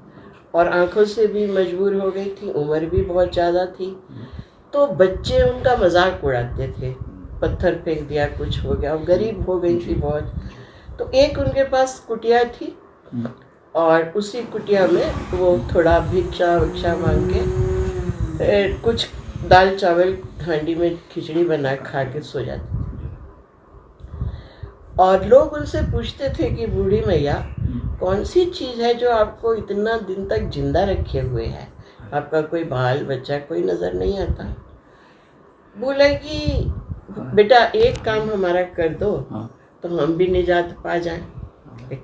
और आंखों से भी मजबूर हो गई थी, उम्र भी बहुत ज़्यादा थी. तो बच्चे उनका मजाक उड़ाते थे, पत्थर फेंक दिया, कुछ हो गया, और गरीब हो गई थी बहुत. तो एक उनके पास कुटिया थी और उसी कुटिया में वो थोड़ा भिक्षा मांग के कुछ दाल चावल हांडी में खिचड़ी बना खा के सो जाती थी. और लोग उनसे पूछते थे कि बूढ़ी मैया, कौन सी चीज़ है जो आपको इतना दिन तक जिंदा रखे हुए है, आपका कोई बाल बच्चा कोई नज़र नहीं आता. बोला कि बेटा एक काम हमारा कर दो तो हम भी निजात पा जाएं.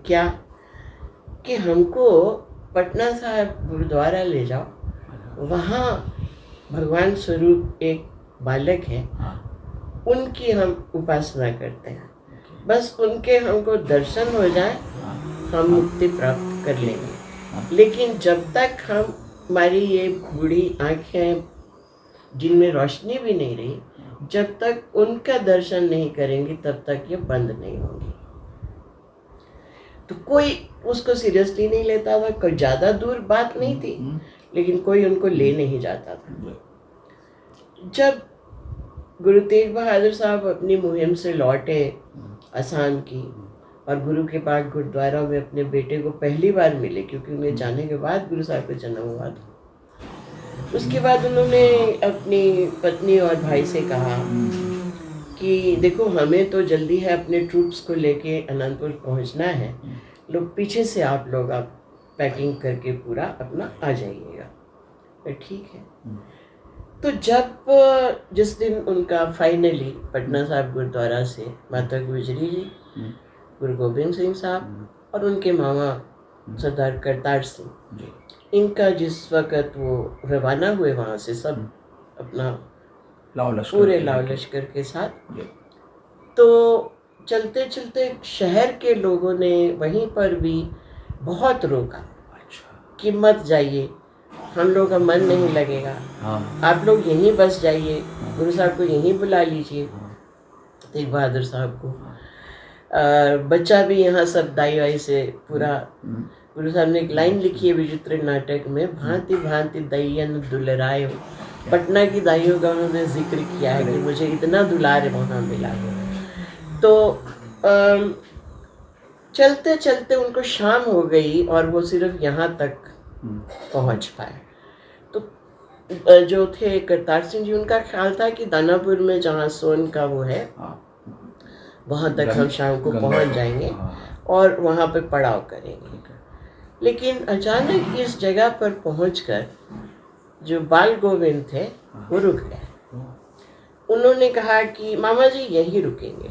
क्या? कि हमको पटना साहिब गुरुद्वारा ले जाओ, वहाँ भगवान स्वरूप एक बालक है, उनकी हम उपासना करते हैं, बस उनके हमको दर्शन हो जाए, हम मुक्ति प्राप्त कर लेंगे. लेकिन जब तक हमारी ये बूढ़ी आँखें जिनमें रोशनी भी नहीं रही, जब तक उनका दर्शन नहीं करेंगे तब तक ये बंद नहीं होंगी. तो कोई उसको सीरियसली नहीं लेता था, कोई ज़्यादा दूर बात नहीं थी, लेकिन कोई उनको ले नहीं जाता था. जब गुरु तेग बहादुर साहब अपनी मुहिम से लौटे असम की, और गुरु के पास गुरुद्वारा में अपने बेटे को पहली बार मिले, क्योंकि उन्हें जाने के बाद गुरु साहब का जन्म हुआ था। उसके बाद उन्होंने अपनी पत्नी और भाई से कहा कि देखो, हमें तो जल्दी है अपने ट्रूप्स को लेके अनंतपुर पहुंचना है, लोग पीछे से आप लोग आप पैकिंग करके पूरा अपना आ जाइएगा। तो ठीक है। तो जब जिस दिन उनका फाइनली पटना साहिब गुरुद्वारा से माता गुजरी जी, गुरु गोबिंद सिंह साहब और उनके मामा सरदार करतार सिंह, इनका जिस वक़्त वो रवाना हुए वहाँ से सब अपना पूरे लाव लश्कर के साथ, तो चलते चलते शहर के लोगों ने वहीं पर भी बहुत रोका कि मत जाइए, हम लोग का मन नहीं लगेगा, आप लोग यहीं बस जाइए, गुरु साहब को यहीं बुला लीजिए, तेग बहादुर साहब को। बच्चा भी यहाँ सब दाई वाई से पूरा, गुरु साहब ने एक लाइन लिखी है विचित्र नाटक में, भांति भांति दैयन दुलरायो, पटना की दाइयों का उन्होंने जिक्र किया है कि मुझे इतना दुलार वहाँ मिला है। तो चलते चलते उनको शाम हो गई और वो सिर्फ यहाँ तक पहुँच पाए। तो जो थे करतार सिंह जी, उनका ख्याल था कि दानापुर में जहाँ सोन का वो है वहाँ तक हम शाम को पहुँच जाएंगे और वहाँ पे पड़ाव करेंगे। लेकिन अचानक इस जगह पर पहुंचकर जो बाल गोविंद थे वो रुक गए। उन्होंने कहा कि मामा जी यहीं रुकेंगे।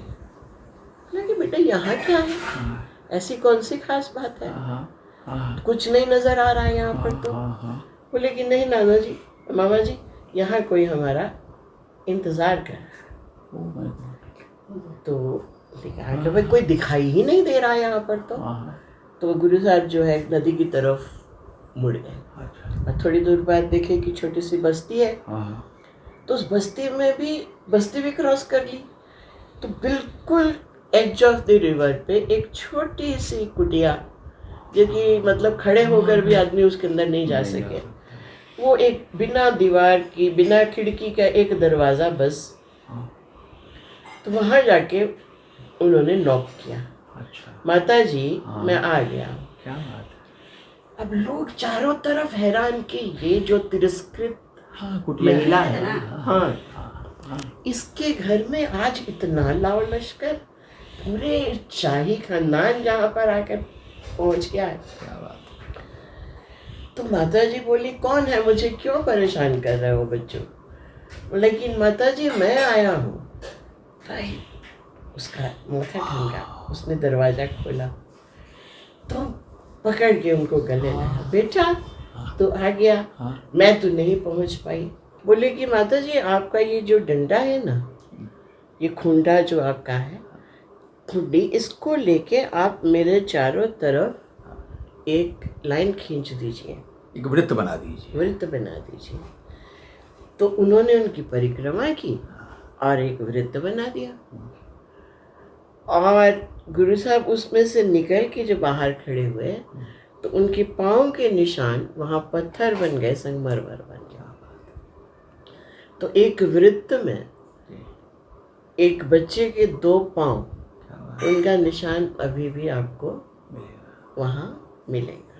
कि बेटा यहाँ क्या है, ऐसी कौन सी खास बात है, कुछ नहीं नजर आ रहा है यहाँ पर। तो बोले कि नहीं नाना जी, मामा जी, यहाँ कोई हमारा इंतजार कर। तो कहा कि भाई कोई दिखाई ही नहीं दे रहा है यहाँ पर। तो गुरु साहब जो है नदी की तरफ मुड़ गए और थोड़ी दूर बाद देखे कि छोटी सी बस्ती है। तो उस बस्ती भी क्रॉस कर ली। तो बिल्कुल एज ऑफ द रिवर पे एक छोटी सी कुटिया, जो कि मतलब खड़े होकर भी आदमी उसके अंदर नहीं जा सके, वो एक बिना दीवार की बिना खिड़की का एक दरवाज़ा बस। तो वहाँ जाके उन्होंने नॉक किया, माता जी मैं आ गया। क्या बात है। अब लोग चारों तरफ हैरान कि ये जो तिरस्कृत महिला है ना, इसके घर में आज इतना लाव लश्कर, पूरे शाही खानदान जहाँ पर आकर पहुँच गया है। क्या बात। तो माता जी बोली कौन है, मुझे क्यों परेशान कर रहे हो बच्चों। लेकिन माता जी मैं आया हूँ। भाई उसका माथा ठनका, उसने दरवाज़ा खोला तो पकड़ के उनको गले लगा, बेटा तो आ गया, मैं तो नहीं पहुंच पाई। बोले कि माता जी आपका ये जो डंडा है ना, ये खूंटा जो आपका है, खुंडी, इसको लेके आप मेरे चारों तरफ एक लाइन खींच दीजिए, एक वृत्त बना दीजिए। तो उन्होंने उनकी परिक्रमा की और एक वृत्त बना दिया। और गुरु साहब उसमें से निकल के जो बाहर खड़े हुए तो उनके पाँव के निशान वहाँ पत्थर बन गए, संगमरमर बन गया। तो एक वृत्त में एक बच्चे के 2 पाँव, उनका निशान अभी भी आपको वहाँ मिलेगा।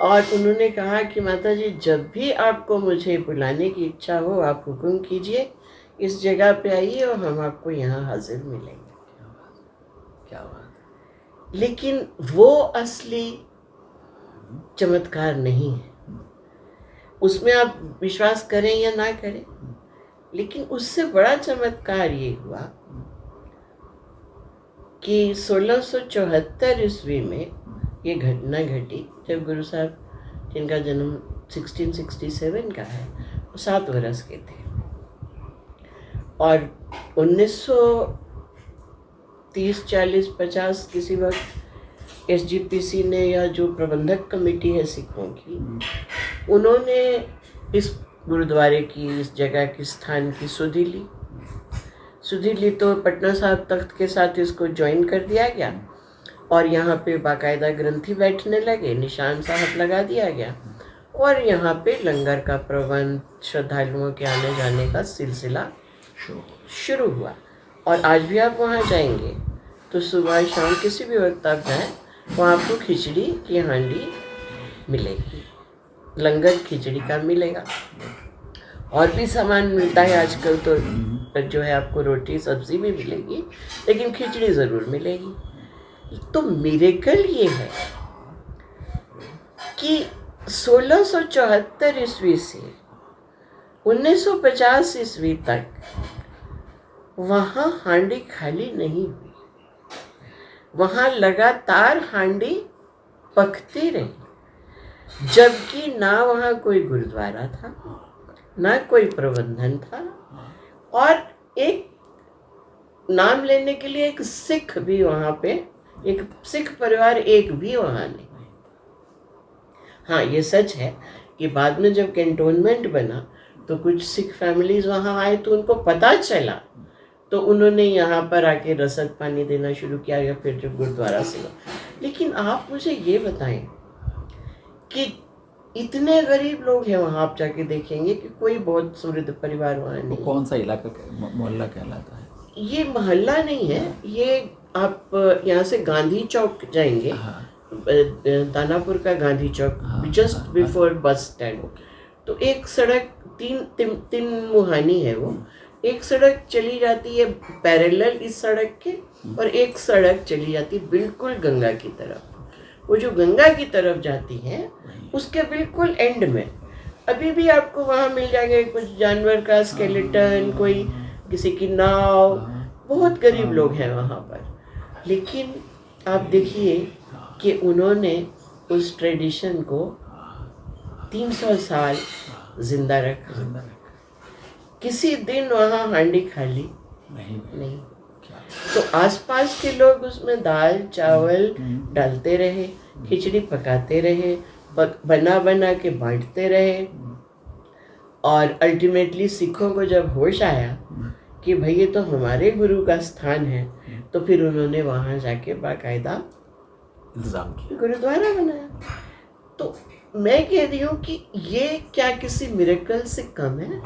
और उन्होंने कहा कि माता जी जब भी आपको मुझे बुलाने की इच्छा हो आप हुक्म कीजिए, इस जगह पे आइए और हम आपको यहाँ हाजिर मिलेंगे। क्या बात। लेकिन वो असली चमत्कार नहीं है, उसमें आप विश्वास करें या ना करें, लेकिन उससे बड़ा चमत्कार ये हुआ कि 1674 ईस्वी में ये घटना घटी जब गुरु साहब, जिनका जन्म 1667 का है, वो 7 वर्ष के थे। और 1930, 40, 50 किसी वक्त SGPC ने या जो प्रबंधक कमेटी है सिखों की, उन्होंने इस गुरुद्वारे की, इस जगह की, स्थान की सुधि ली। तो पटना साहिब तख्त के साथ इसको ज्वाइन कर दिया गया और यहाँ पे बाकायदा ग्रंथी बैठने लगे, निशान साहब लगा दिया गया और यहाँ पे लंगर का प्रबंध, श्रद्धालुओं के आने जाने का सिलसिला शुरू हुआ। और आज भी आप वहाँ जाएंगे तो सुबह शाम किसी भी वक्त आप जाएं, वहाँ आपको खिचड़ी की हांडी मिलेगी, लंगर खिचड़ी का मिलेगा। और भी सामान मिलता है आजकल तो जो है, आपको रोटी सब्जी भी मिलेगी, लेकिन खिचड़ी ज़रूर मिलेगी। तो मिरेकल ये है कि 1674 ईस्वी से 1950 ईस्वी तक वहाँ हांडी खाली नहीं हुई, वहाँ लगातार हांडी पकती रही, जबकि ना वहाँ कोई गुरुद्वारा था, ना कोई प्रबंधन था, और एक नाम लेने के लिए एक सिख भी वहाँ पे, एक सिख परिवार एक भी वहाँ नहीं। हाँ, ये सच है कि बाद में जब कैंटोनमेंट बना तो कुछ सिख फैमिलीज वहाँ आए, तो उनको पता चला, तो उन्होंने यहाँ पर आके रसद पानी देना शुरू किया, या फिर जो गुरुद्वारा से। लेकिन आप मुझे ये बताएं कि इतने गरीब लोग हैं वहाँ, आप जाके देखेंगे कि कोई बहुत समृद्ध परिवार वहाँ नहीं। कौन सा इलाका मोहल्ला कहलाता है? ये मोहल्ला नहीं है, ये आप यहाँ से गांधी चौक जाएंगे, दानापुर का गांधी चौक, जस्ट बिफोर बस स्टैंड। तो एक सड़क तीन मुहानी है वो, एक सड़क चली जाती है पैरेलल इस सड़क के, और एक सड़क चली जाती है बिल्कुल गंगा की तरफ। वो जो गंगा की तरफ जाती है उसके बिल्कुल एंड में अभी भी आपको वहाँ मिल जाएगा कुछ जानवर का स्केलेटन, कोई किसी की नाव। बहुत गरीब लोग हैं वहाँ पर, लेकिन आप देखिए कि उन्होंने उस ट्रेडिशन को 300 साल जिंदा रखा। किसी दिन वहाँ हांडी खाली नहीं। तो आसपास के लोग उसमें दाल चावल डालते रहे, खिचड़ी पकाते रहे, बना बना के बांटते रहे। और अल्टीमेटली सिखों को जब होश आया कि भाई ये तो हमारे गुरु का स्थान है, तो फिर उन्होंने वहाँ जाके बाकायदा इंतजाम किया, गुरुद्वारा बनाया। तो मैं कह रही हूँ कि ये क्या किसी मिरेकल से कम है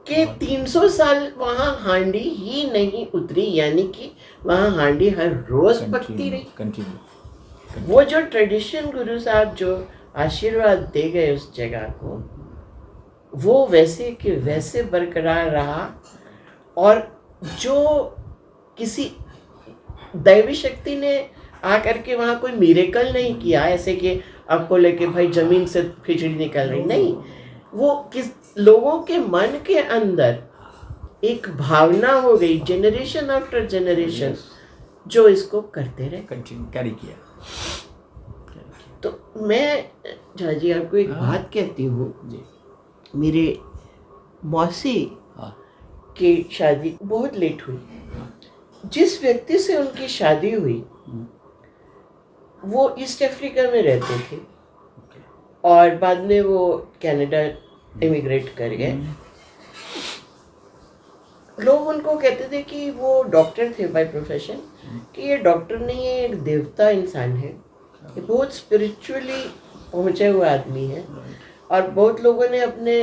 कि 300 साल वहाँ हांडी ही नहीं उतरी, यानी कि वहाँ हांडी हर रोज पकती रही। कंटिन्यू। वो जो ट्रेडिशन गुरु साहब जो आशीर्वाद दे गए उस जगह को, वो वैसे के वैसे बरकरार रहा। और जो किसी दैवी शक्ति ने आकर के वहाँ कोई मिरेकल नहीं किया, ऐसे कि आपको लेके भाई जमीन से खिचड़ी निकल रही, नहीं। वो किस लोगों के मन के अंदर एक भावना हो गई, जनरेशन आफ्टर जनरेशन, जो इसको करते रहे, कंटिन्यू कैरी किया। तो मैं झाजी आपको एक बात कहती हूँ जी। मेरे मौसी की शादी बहुत लेट हुई। जिस व्यक्ति से उनकी शादी हुई वो ईस्ट अफ्रीका में रहते थे, और बाद में वो कनाडा इमिग्रेट कर गए। लोग उनको कहते थे कि वो डॉक्टर थे बाय प्रोफेशन, कि ये डॉक्टर नहीं है, एक देवता इंसान है, ये बहुत स्पिरिचुअली पहुँचे हुए आदमी है। और बहुत लोगों ने अपने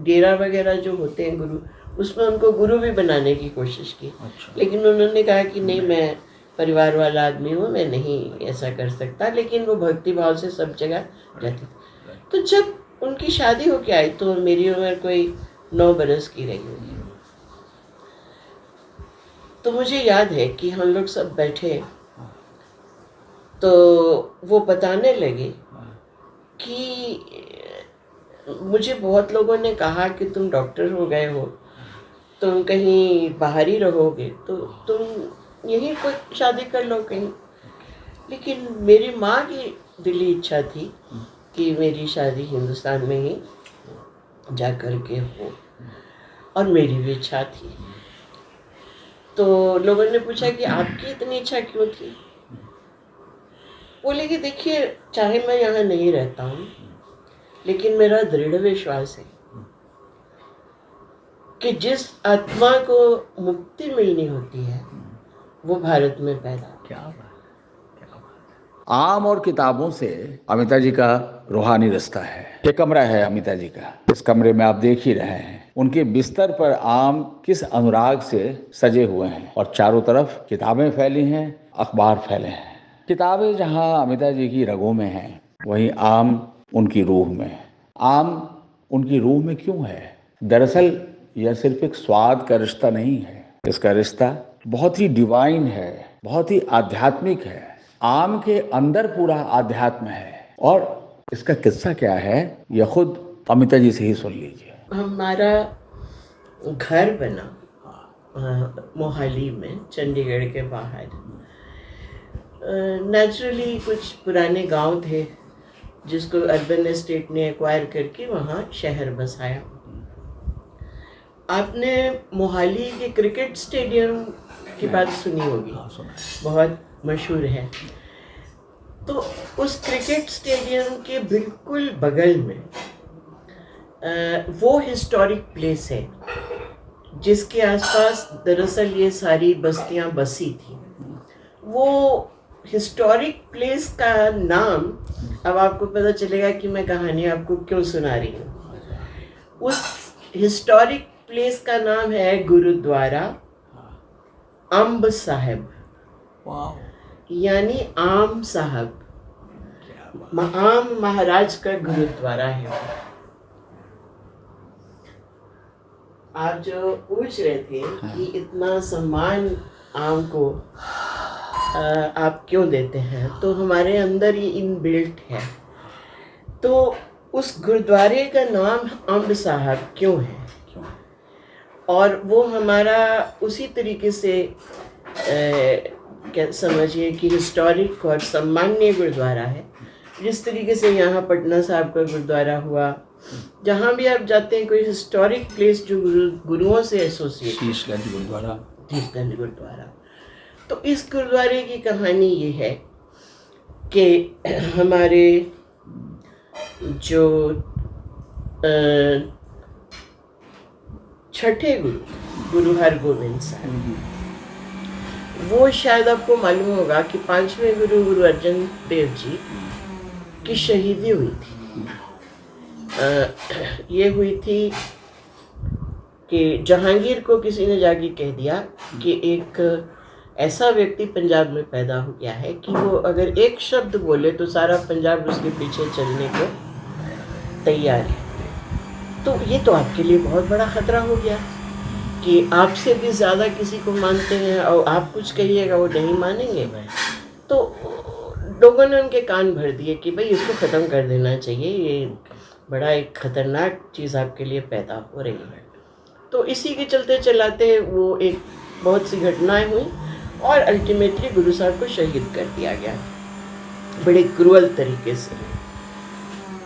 डेरा वगैरह जो होते हैं गुरु, उसमें उनको गुरु भी बनाने की कोशिश की। लेकिन उन्होंने कहा कि नहीं, मैं परिवार वाला आदमी हूँ, मैं नहीं ऐसा कर सकता। लेकिन वो भक्ति भाव से सब जगह रहते थे। तो जब उनकी शादी होके आई तो मेरी उम्र कोई 9 बरस की रही होगी। तो मुझे याद है कि हम लोग सब बैठे, तो वो बताने लगे कि मुझे बहुत लोगों ने कहा कि तुम डॉक्टर हो गए हो, तुम कहीं बाहर ही रहोगे, तो तुम यहीं कोई शादी कर लो कहीं। लेकिन मेरी माँ की दिली इच्छा थी कि मेरी शादी हिंदुस्तान में ही जा कर के हो, और मेरी भी इच्छा थी। तो लोगों ने पूछा कि आपकी इतनी इच्छा क्यों थी? बोले कि देखिए, चाहे मैं यहाँ नहीं रहता हूँ, लेकिन मेरा दृढ़ विश्वास है कि जिस आत्मा को मुक्ति मिलनी होती है वो भारत में पैदा। क्या बात। आम और किताबों से अमिता जी का रूहानी रिश्ता है। ये कमरा है अमिता जी का, इस कमरे में आप देख ही रहे हैं उनके बिस्तर पर आम किस अनुराग से सजे हुए हैं और चारों तरफ किताबें फैली हैं, अखबार फैले हैं। किताबें जहाँ अमिता जी की रगों में हैं, वहीं आम उनकी रूह में है। आम उनकी रूह में क्यों है? दरअसल यह सिर्फ एक स्वाद का रिश्ता नहीं है, इसका रिश्ता बहुत ही डिवाइन है, बहुत ही आध्यात्मिक है। आम के अंदर पूरा आध्यात्म है और इसका किस्सा क्या है, यह खुद अमिता जी से ही सुन लीजिए। हमारा घर बना मोहाली में, चंडीगढ़ के बाहर। नेचुरली कुछ पुराने गांव थे जिसको अर्बन एस्टेट ने एक्वायर करके वहाँ शहर बसाया। आपने मोहाली के क्रिकेट स्टेडियम की बात सुनी होगी, बहुत मशहूर है। तो उस क्रिकेट स्टेडियम के बिल्कुल बगल में वो हिस्टोरिक प्लेस है जिसके आसपास दरअसल ये सारी बस्तियां बसी थी। वो हिस्टोरिक प्लेस का नाम, अब आपको पता चलेगा कि मैं कहानी आपको क्यों सुना रही हूँ। उस हिस्टोरिक प्लेस का नाम है गुरुद्वारा अम्ब साहिब, यानी आम साहब, आम महाराज का गुरुद्वारा है। आप जो पूछ रहे थे कि इतना सम्मान आम को आप क्यों देते हैं, तो हमारे अंदर ये इनबिल्ट है। तो उस गुरुद्वारे का नाम अम्ब साहब क्यों है, और वो हमारा उसी तरीके से क्या समझिए कि हिस्टोरिक और सम्माननीय गुरुद्वारा है, जिस तरीके से यहाँ पटना साहब का गुरुद्वारा हुआ। जहाँ भी आप जाते हैं कोई हिस्टोरिक प्लेस जो गुरुओं से एसोसिएट, शीशगंज गुरुद्वारा, शीशगंज गुरुद्वारा। तो इस गुरुद्वारे की कहानी ये है कि हमारे जो छठे गुरु हरगोविंद साहब, वो शायद आपको मालूम होगा कि 5वें गुरु अर्जन देव जी की शहीदी हुई थी। ये हुई थी कि जहांगीर को किसी ने जाके कह दिया कि एक ऐसा व्यक्ति पंजाब में पैदा हो गया है कि वो अगर एक शब्द बोले तो सारा पंजाब उसके पीछे चलने को तैयार है। तो ये तो आपके लिए बहुत बड़ा खतरा हो गया कि आपसे भी ज़्यादा किसी को मानते हैं और आप कुछ कहिएगा वो नहीं मानेंगे। तो लोगों ने उनके कान भर दिए कि भाई इसको ख़त्म कर देना चाहिए, ये बड़ा एक ख़तरनाक चीज़ आपके लिए पैदा हो रही है। तो इसी के चलते चलाते वो एक बहुत सी घटनाएं हुई और अल्टीमेटली गुरु साहब को शहीद कर दिया गया बड़े क्रूअल तरीके से।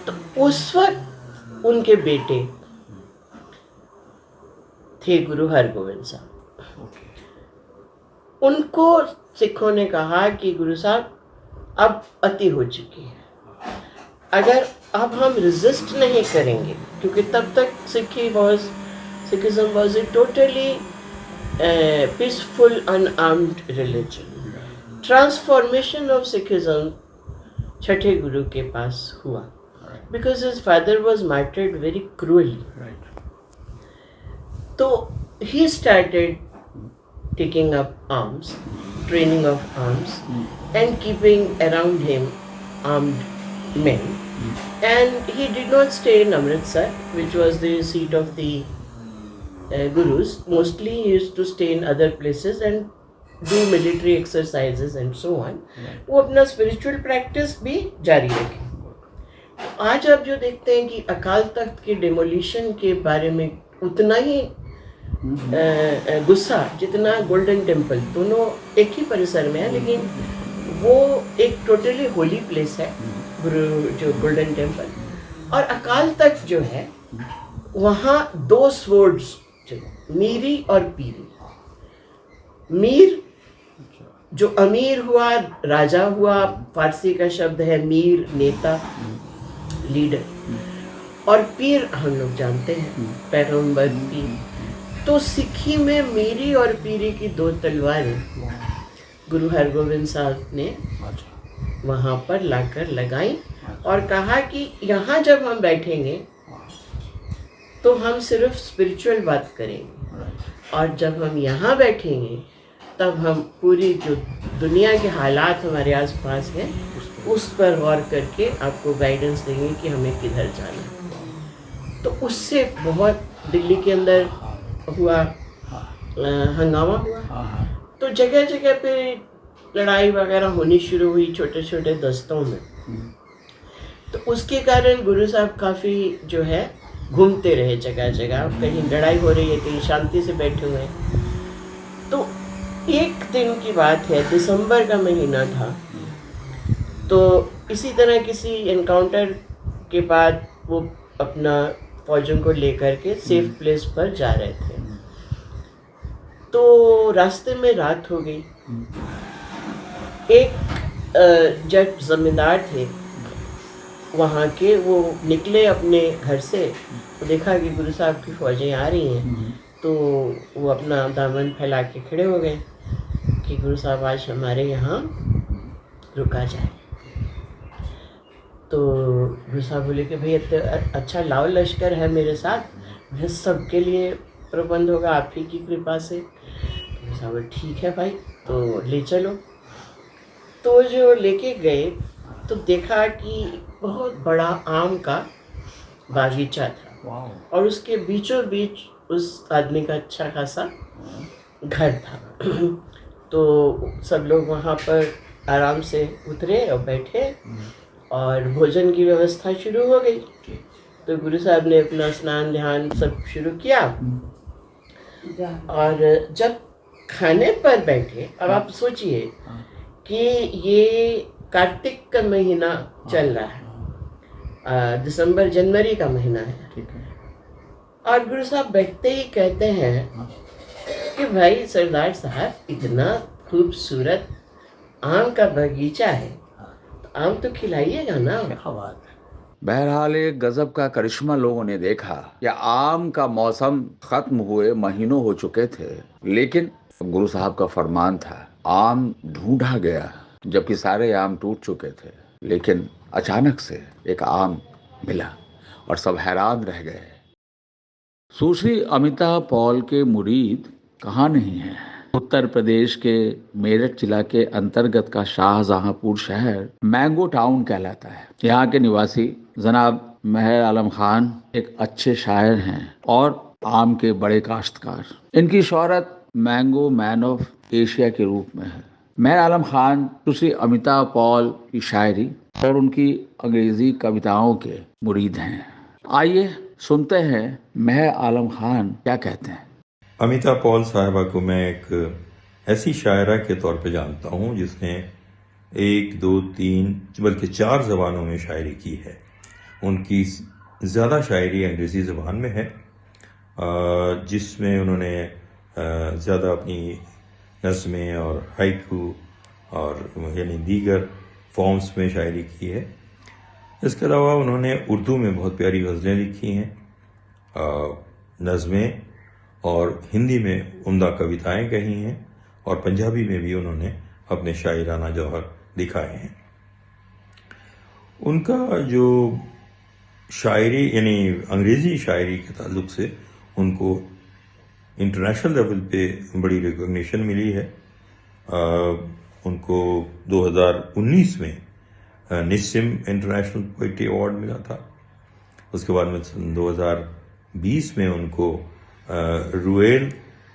तो उस वक्त उनके बेटे थे गुरु हरगोविंद साहब। उनको सिखों ने कहा कि गुरु साहब अब अति हो चुकी है, अगर अब हम रेजिस्ट नहीं करेंगे, क्योंकि तब तक Sikhism was a totally peaceful unarmoured religion. Transformation of Sikhism छठे गुरु के पास हुआ because his father was martyred very cruelly. तो he started taking up arms, training of arms, and keeping around him armed men. And he did not stay in Amritsar, which was the seat of the gurus. Mostly he used to stay in other places and do military exercises and so on. वो अपना spiritual practice भी जारी रखे। आज आप जो देखते हैं कि अकाल तख्त के डेमोलिशन के बारे में उतना ही गुस्सा जितना गोल्डन टेम्पल, दोनों एक ही परिसर में है, लेकिन वो एक टोटली होली प्लेस है जो गोल्डन टेम्पल, और अकाल तख्त जो है वहाँ दो स्वर्ड्स, मीरी और पीरी। मीर जो अमीर हुआ, राजा हुआ, फारसी का शब्द है मीर, नेता, लीडर, और पीर हम लोग जानते हैं पैगंबर पीर। तो सिक्खी में मीरी और पीरी की दो तलवारें गुरु हरगोविंद साहब ने वहाँ पर लाकर लगाई और कहा कि यहाँ जब हम बैठेंगे तो हम सिर्फ स्पिरिचुअल बात करेंगे, और जब हम यहाँ बैठेंगे तब हम पूरी जो दुनिया के हालात हमारे आसपास हैं उस पर गौर करके आपको गाइडेंस देंगे कि हमें किधर जाना है। तो उससे बहुत दिल्ली के अंदर हुआ, हंगामा हुआ, तो जगह जगह पे लड़ाई वगैरह होनी शुरू हुई छोटे छोटे दस्तों में। तो उसके कारण गुरु साहब काफ़ी जो है घूमते रहे जगह जगह, कहीं लड़ाई हो रही है कहीं शांति से बैठे हुए हैं। तो एक दिन की बात है, दिसंबर का महीना था, तो इसी तरह किसी एनकाउंटर के बाद वो अपना फौजों को लेकर के सेफ प्लेस पर जा रहे थे। तो रास्ते में रात हो गई। एक जट जमींदार थे वहाँ के, वो निकले अपने घर से, तो देखा कि गुरु साहब की फौजें आ रही हैं, तो वो अपना दामन फैला के खड़े हो गए कि गुरु साहब आज हमारे यहाँ रुका जाए। तो गुरु साहब बोले कि भाई अच्छा लाओ लश्कर है मेरे साथ, मैं सबके लिए प्रबंध होगा आप ही की कृपा से। गुरु साहब बोले ठीक है भाई, तो ले चलो। तो जो लेके गए तो देखा कि बहुत बड़ा आम का बागीचा था और उसके बीचों बीच उस आदमी का अच्छा खासा घर था। तो सब लोग वहाँ पर आराम से उतरे और बैठे और भोजन की व्यवस्था शुरू हो गई। तो गुरु साहब ने अपना स्नान ध्यान सब शुरू किया और जब खाने पर बैठे, अब आप सोचिए कि ये कार्तिक का महीना चल रहा है, दिसंबर जनवरी का महीना है, ठीक है। और गुरु साहब बैठते ही कहते हैं कि भाई सरदार साहब इतना खूबसूरत आम का बगीचा है, तो आम तो खिलाइएगा ना। क्या बात है। बहरहाल एक गजब का करिश्मा लोगों ने देखा कि आम का मौसम खत्म हुए महीनों हो चुके थे, लेकिन गुरु साहब का फरमान था आम ढूंढा गया, जबकि सारे आम टूट चुके थे, लेकिन अचानक से एक आम मिला और सब हैरान रह गए। सुश्री अमिता पॉल के मुरीद कहाँ नहीं हैं। उत्तर प्रदेश के मेरठ जिला के अंतर्गत का शाहजहांपुर शहर मैंगो टाउन कहलाता है। यहाँ के निवासी जनाब मेहर आलम खान एक अच्छे शायर हैं और आम के बड़े काश्तकार। इनकी शोहरत मैंगो मैन ऑफ एशिया के रूप में है। मेहर आलम खान सुश्री अमिता पॉल की शायरी और उनकी अंग्रेजी कविताओं के मुरीद हैं। आइए सुनते हैं मेहर आलम खान क्या कहते हैं। अमिता पॉल साहिबा को मैं एक ऐसी शायरा के तौर पे जानता हूँ जिसने 1, 2, 3 बल्कि 4 ज़बानों में शायरी की है। उनकी ज़्यादा शायरी अंग्रेज़ी ज़बान में है, जिसमें उन्होंने ज़्यादा अपनी नज़्में और हाइकू और यानी दीगर फॉर्म्स में शायरी की है। इसके अलावा उन्होंने उर्दू में बहुत प्यारी गज़लें लिखी हैं, नज़में, और हिंदी में उम्दा कविताएं कही हैं, और पंजाबी में भी उन्होंने अपने शायराना जौहर दिखाए हैं। उनका जो शायरी यानी अंग्रेज़ी शायरी के ताल्लुक से उनको इंटरनेशनल लेवल पे बड़ी रिकॉग्निशन मिली है। उनको 2019 में निस्सिम इंटरनेशनल पोइट्री अवार्ड मिला था। उसके बाद में 2020 में उनको Ruel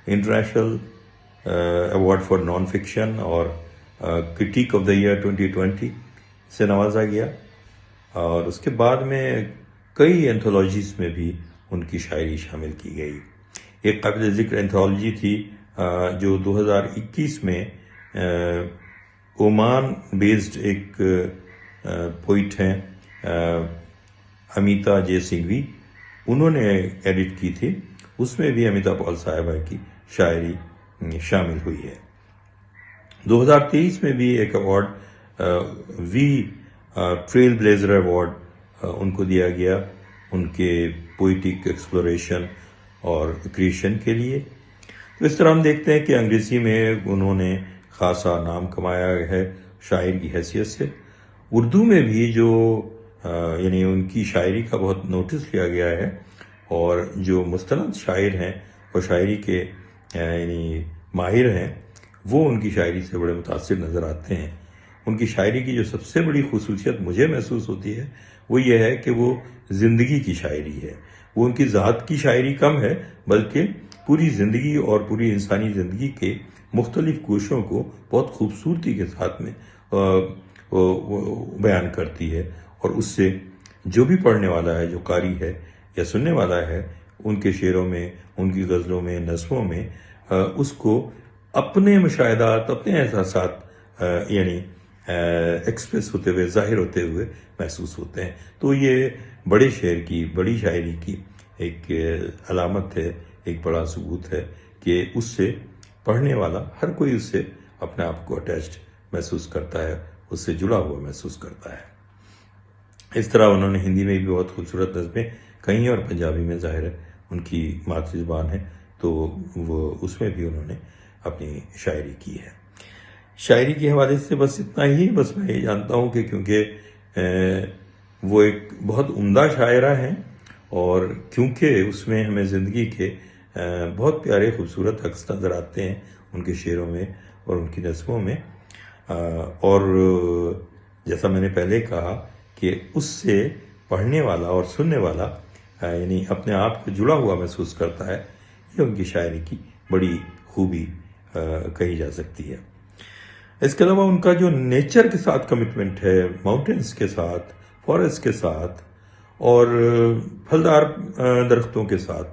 international award for non fiction और क्रिटिक ऑफ द ईयर 2020 से नवाजा गया, और उसके बाद में कई एंथोलॉजीज में भी उनकी शायरी शामिल की गई। एक काबिल ज़िक्र एंथोलॉजी थी जो 2021 में ओमान बेस्ड एक पोइट हैं अमिता जे सिंघवी, उन्होंने एडिट की थी। उसमें भी अमिता पॉल साहिबा की शायरी शामिल हुई है। 2023 में भी एक अवार्ड वी ट्रेल ब्लेजर अवार्ड उनको दिया गया उनके पोइटिक एक्सप्लोरेशन और क्रिएशन के लिए। तो इस तरह हम देखते हैं कि अंग्रेजी में उन्होंने खासा नाम कमाया है शायर की हैसियत से। उर्दू में भी जो यानी उनकी शायरी का बहुत नोटिस लिया गया है, और जो मुस्तनद शायर हैं और शायरी के यानी माहिर हैं, वो उनकी शायरी से बड़े मुतासिर नज़र आते हैं। उनकी शायरी की जो सबसे बड़ी खूसूसियत मुझे महसूस होती है वो ये है कि वो ज़िंदगी की शायरी है। वो उनकी ज़ात की शायरी कम है, बल्कि पूरी ज़िंदगी और पूरी इंसानी ज़िंदगी के मुख्तलिफ गोशों को बहुत खूबसूरती के साथ में बयान करती है, और उससे जो भी पढ़ने वाला है, जो कारी है या सुनने वाला है, उनके शेरों में, उनकी गज़लों में, नज़्मों में उसको अपने मुशाहिदात, अपने एहसासात यानी एक्सप्रेस होते हुए, ज़ाहिर होते हुए महसूस होते हैं। तो ये बड़े शेर की, बड़ी शायरी की एक अलामत है, एक बड़ा सबूत है कि उससे पढ़ने वाला हर कोई उससे अपने आप को अटैच्ड महसूस करता है, उससे जुड़ा हुआ महसूस करता है। इस तरह उन्होंने हिंदी में भी बहुत खूबसूरत नज़में कही और पंजाबी में ज़ाहिर है उनकी मातृ ज़बान है, तो वो उसमें भी उन्होंने अपनी शायरी की है। शायरी के हवाले से बस इतना ही। बस मैं ये जानता हूँ कि क्योंकि वो एक बहुत उम्दा शायरा हैं, और क्योंकि उसमें हमें ज़िंदगी के बहुत प्यारे खूबसूरत अक्स नज़र आते हैं उनके शेरों में और उनकी नज़्मों में, और जैसा मैंने पहले कहा कि उससे पढ़ने वाला और सुनने वाला यानी अपने आप को जुड़ा हुआ महसूस करता है। ये उनकी शायरी की बड़ी खूबी कही जा सकती है। इसके अलावा उनका जो नेचर के साथ कमिटमेंट है, माउंटेन्स के साथ, फॉरेस्ट के साथ और फलदार दरख्तों के साथ,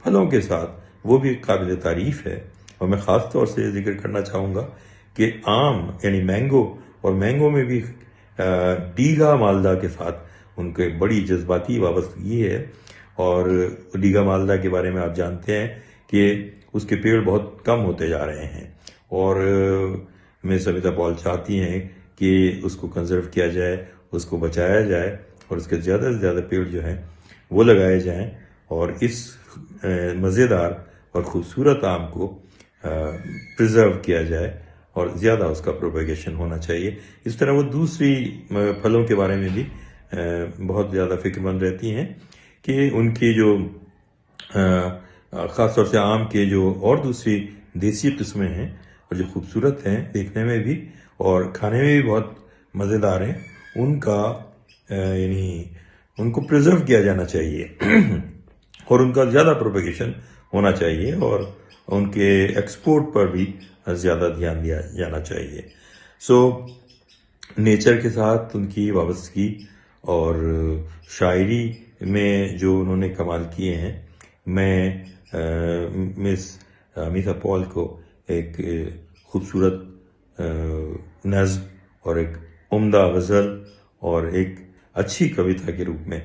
फलों के साथ, वो भी काबिल तारीफ़ है। और मैं ख़ास तौर से जिक्र करना चाहूँगा कि आम यानी मैंगो, और मैंगो में भी डीगा मालदा के साथ उनके बड़ी जज्बाती वाबस्तगी है। और डीगा मालदा के बारे में आप जानते हैं कि उसके पेड़ बहुत कम होते जा रहे हैं, और मिस अमिता पॉल चाहती हैं कि उसको कंजर्व किया जाए, उसको बचाया जाए, और उसके ज़्यादा से ज़्यादा पेड़ जो हैं वो लगाए जाएं, और इस मज़ेदार और ख़ूबसूरत आम को प्रिजर्व किया जाए और ज़्यादा उसका प्रोपेगेशन होना चाहिए। इस तरह वो दूसरी फलों के बारे में भी बहुत ज़्यादा फिक्रमंद रहती हैं कि उनकी जो ख़ास तौर से आम के जो और दूसरी देसी किस्में हैं और जो खूबसूरत हैं देखने में भी और खाने में भी बहुत मज़ेदार हैं, उनका यानी उनको प्रिजर्व किया जाना चाहिए और उनका ज़्यादा प्रोपेगेशन होना चाहिए, और उनके एक्सपोर्ट पर भी ज़्यादा ध्यान दिया जाना चाहिए। सो नेचर के साथ उनकी वाबस्तगी और शायरी में जो उन्होंने कमाल किए हैं, मैं मिस अमिता पॉल को एक खूबसूरत नज़्म और एक उम्दा गज़ल और एक अच्छी कविता के रूप में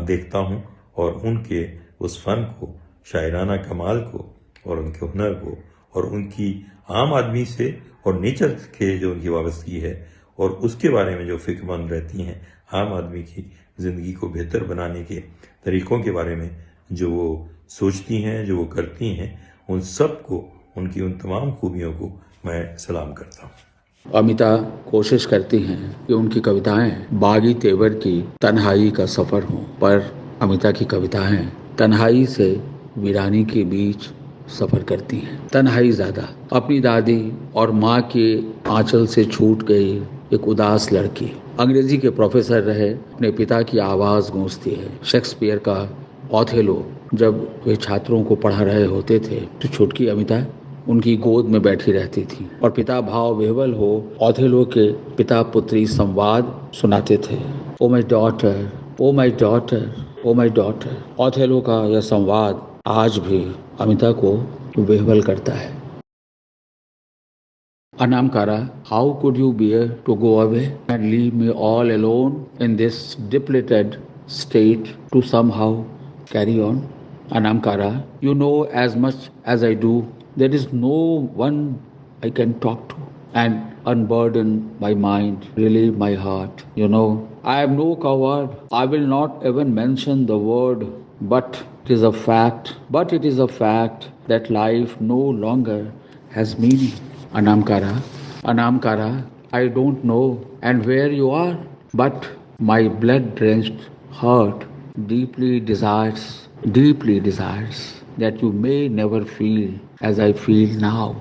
देखता हूँ, और उनके उस फ़न को, शायराना कमाल को और उनके हुनर को और उनकी आम आदमी से और नेचर के जो उनकी वाबस्तगी है और उसके बारे में जो फिक्रमंद रहती हैं, आम आदमी की ज़िंदगी को बेहतर बनाने के तरीक़ों के बारे में जो वो सोचती हैं, जो वो करती हैं, उन सब को, उनकी उन तमाम खूबियों को मैं सलाम करता हूँ। अमिता कोशिश करती हैं कि उनकी कविताएं बागी तेवर की तन्हाई का सफ़र हों, पर अमिता की कविताएं तन्हाई से वीरानी के बीच सफ़र करती हैं। तन्हाई ज़्यादा। अपनी दादी और माँ के आंचल से छूट गई एक उदास लड़की, अंग्रेजी के प्रोफेसर रहे, अपने पिता की आवाज़ गूंजती है। शेक्सपियर का ओथेलो जब वे छात्रों को पढ़ा रहे होते थे तो छोटकी अमिता उनकी गोद में बैठी रहती थी और पिता भाव विह्वल हो ओथेलो के पिता पुत्री संवाद सुनाते थे। Oh my daughter, oh my daughter, oh my daughter. Othello का यह संवाद आज भी अमिता को विह्वल करता है। Anamkara, how could you bear to go away and leave me all alone in this depleted state to somehow carry on? Anamkara, you know as much as I do. There is no one I can talk to and unburden my mind, relieve my heart. You know, I am no coward. I will not even mention the word, but it is a fact. But it is a fact that life no longer has meaning. Anamkara, Anamkara, I don't know and where you are, but my blood-drenched heart deeply desires that you may never feel as I feel now.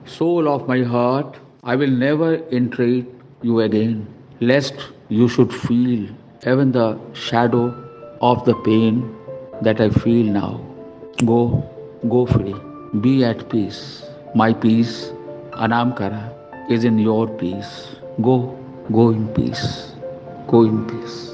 Soul of my heart, I will never entreat you again, lest you should feel even the shadow of the pain that I feel now. Go, go free, be at peace. My peace, Anamkara, is in your peace. Go, go in peace. Go in peace.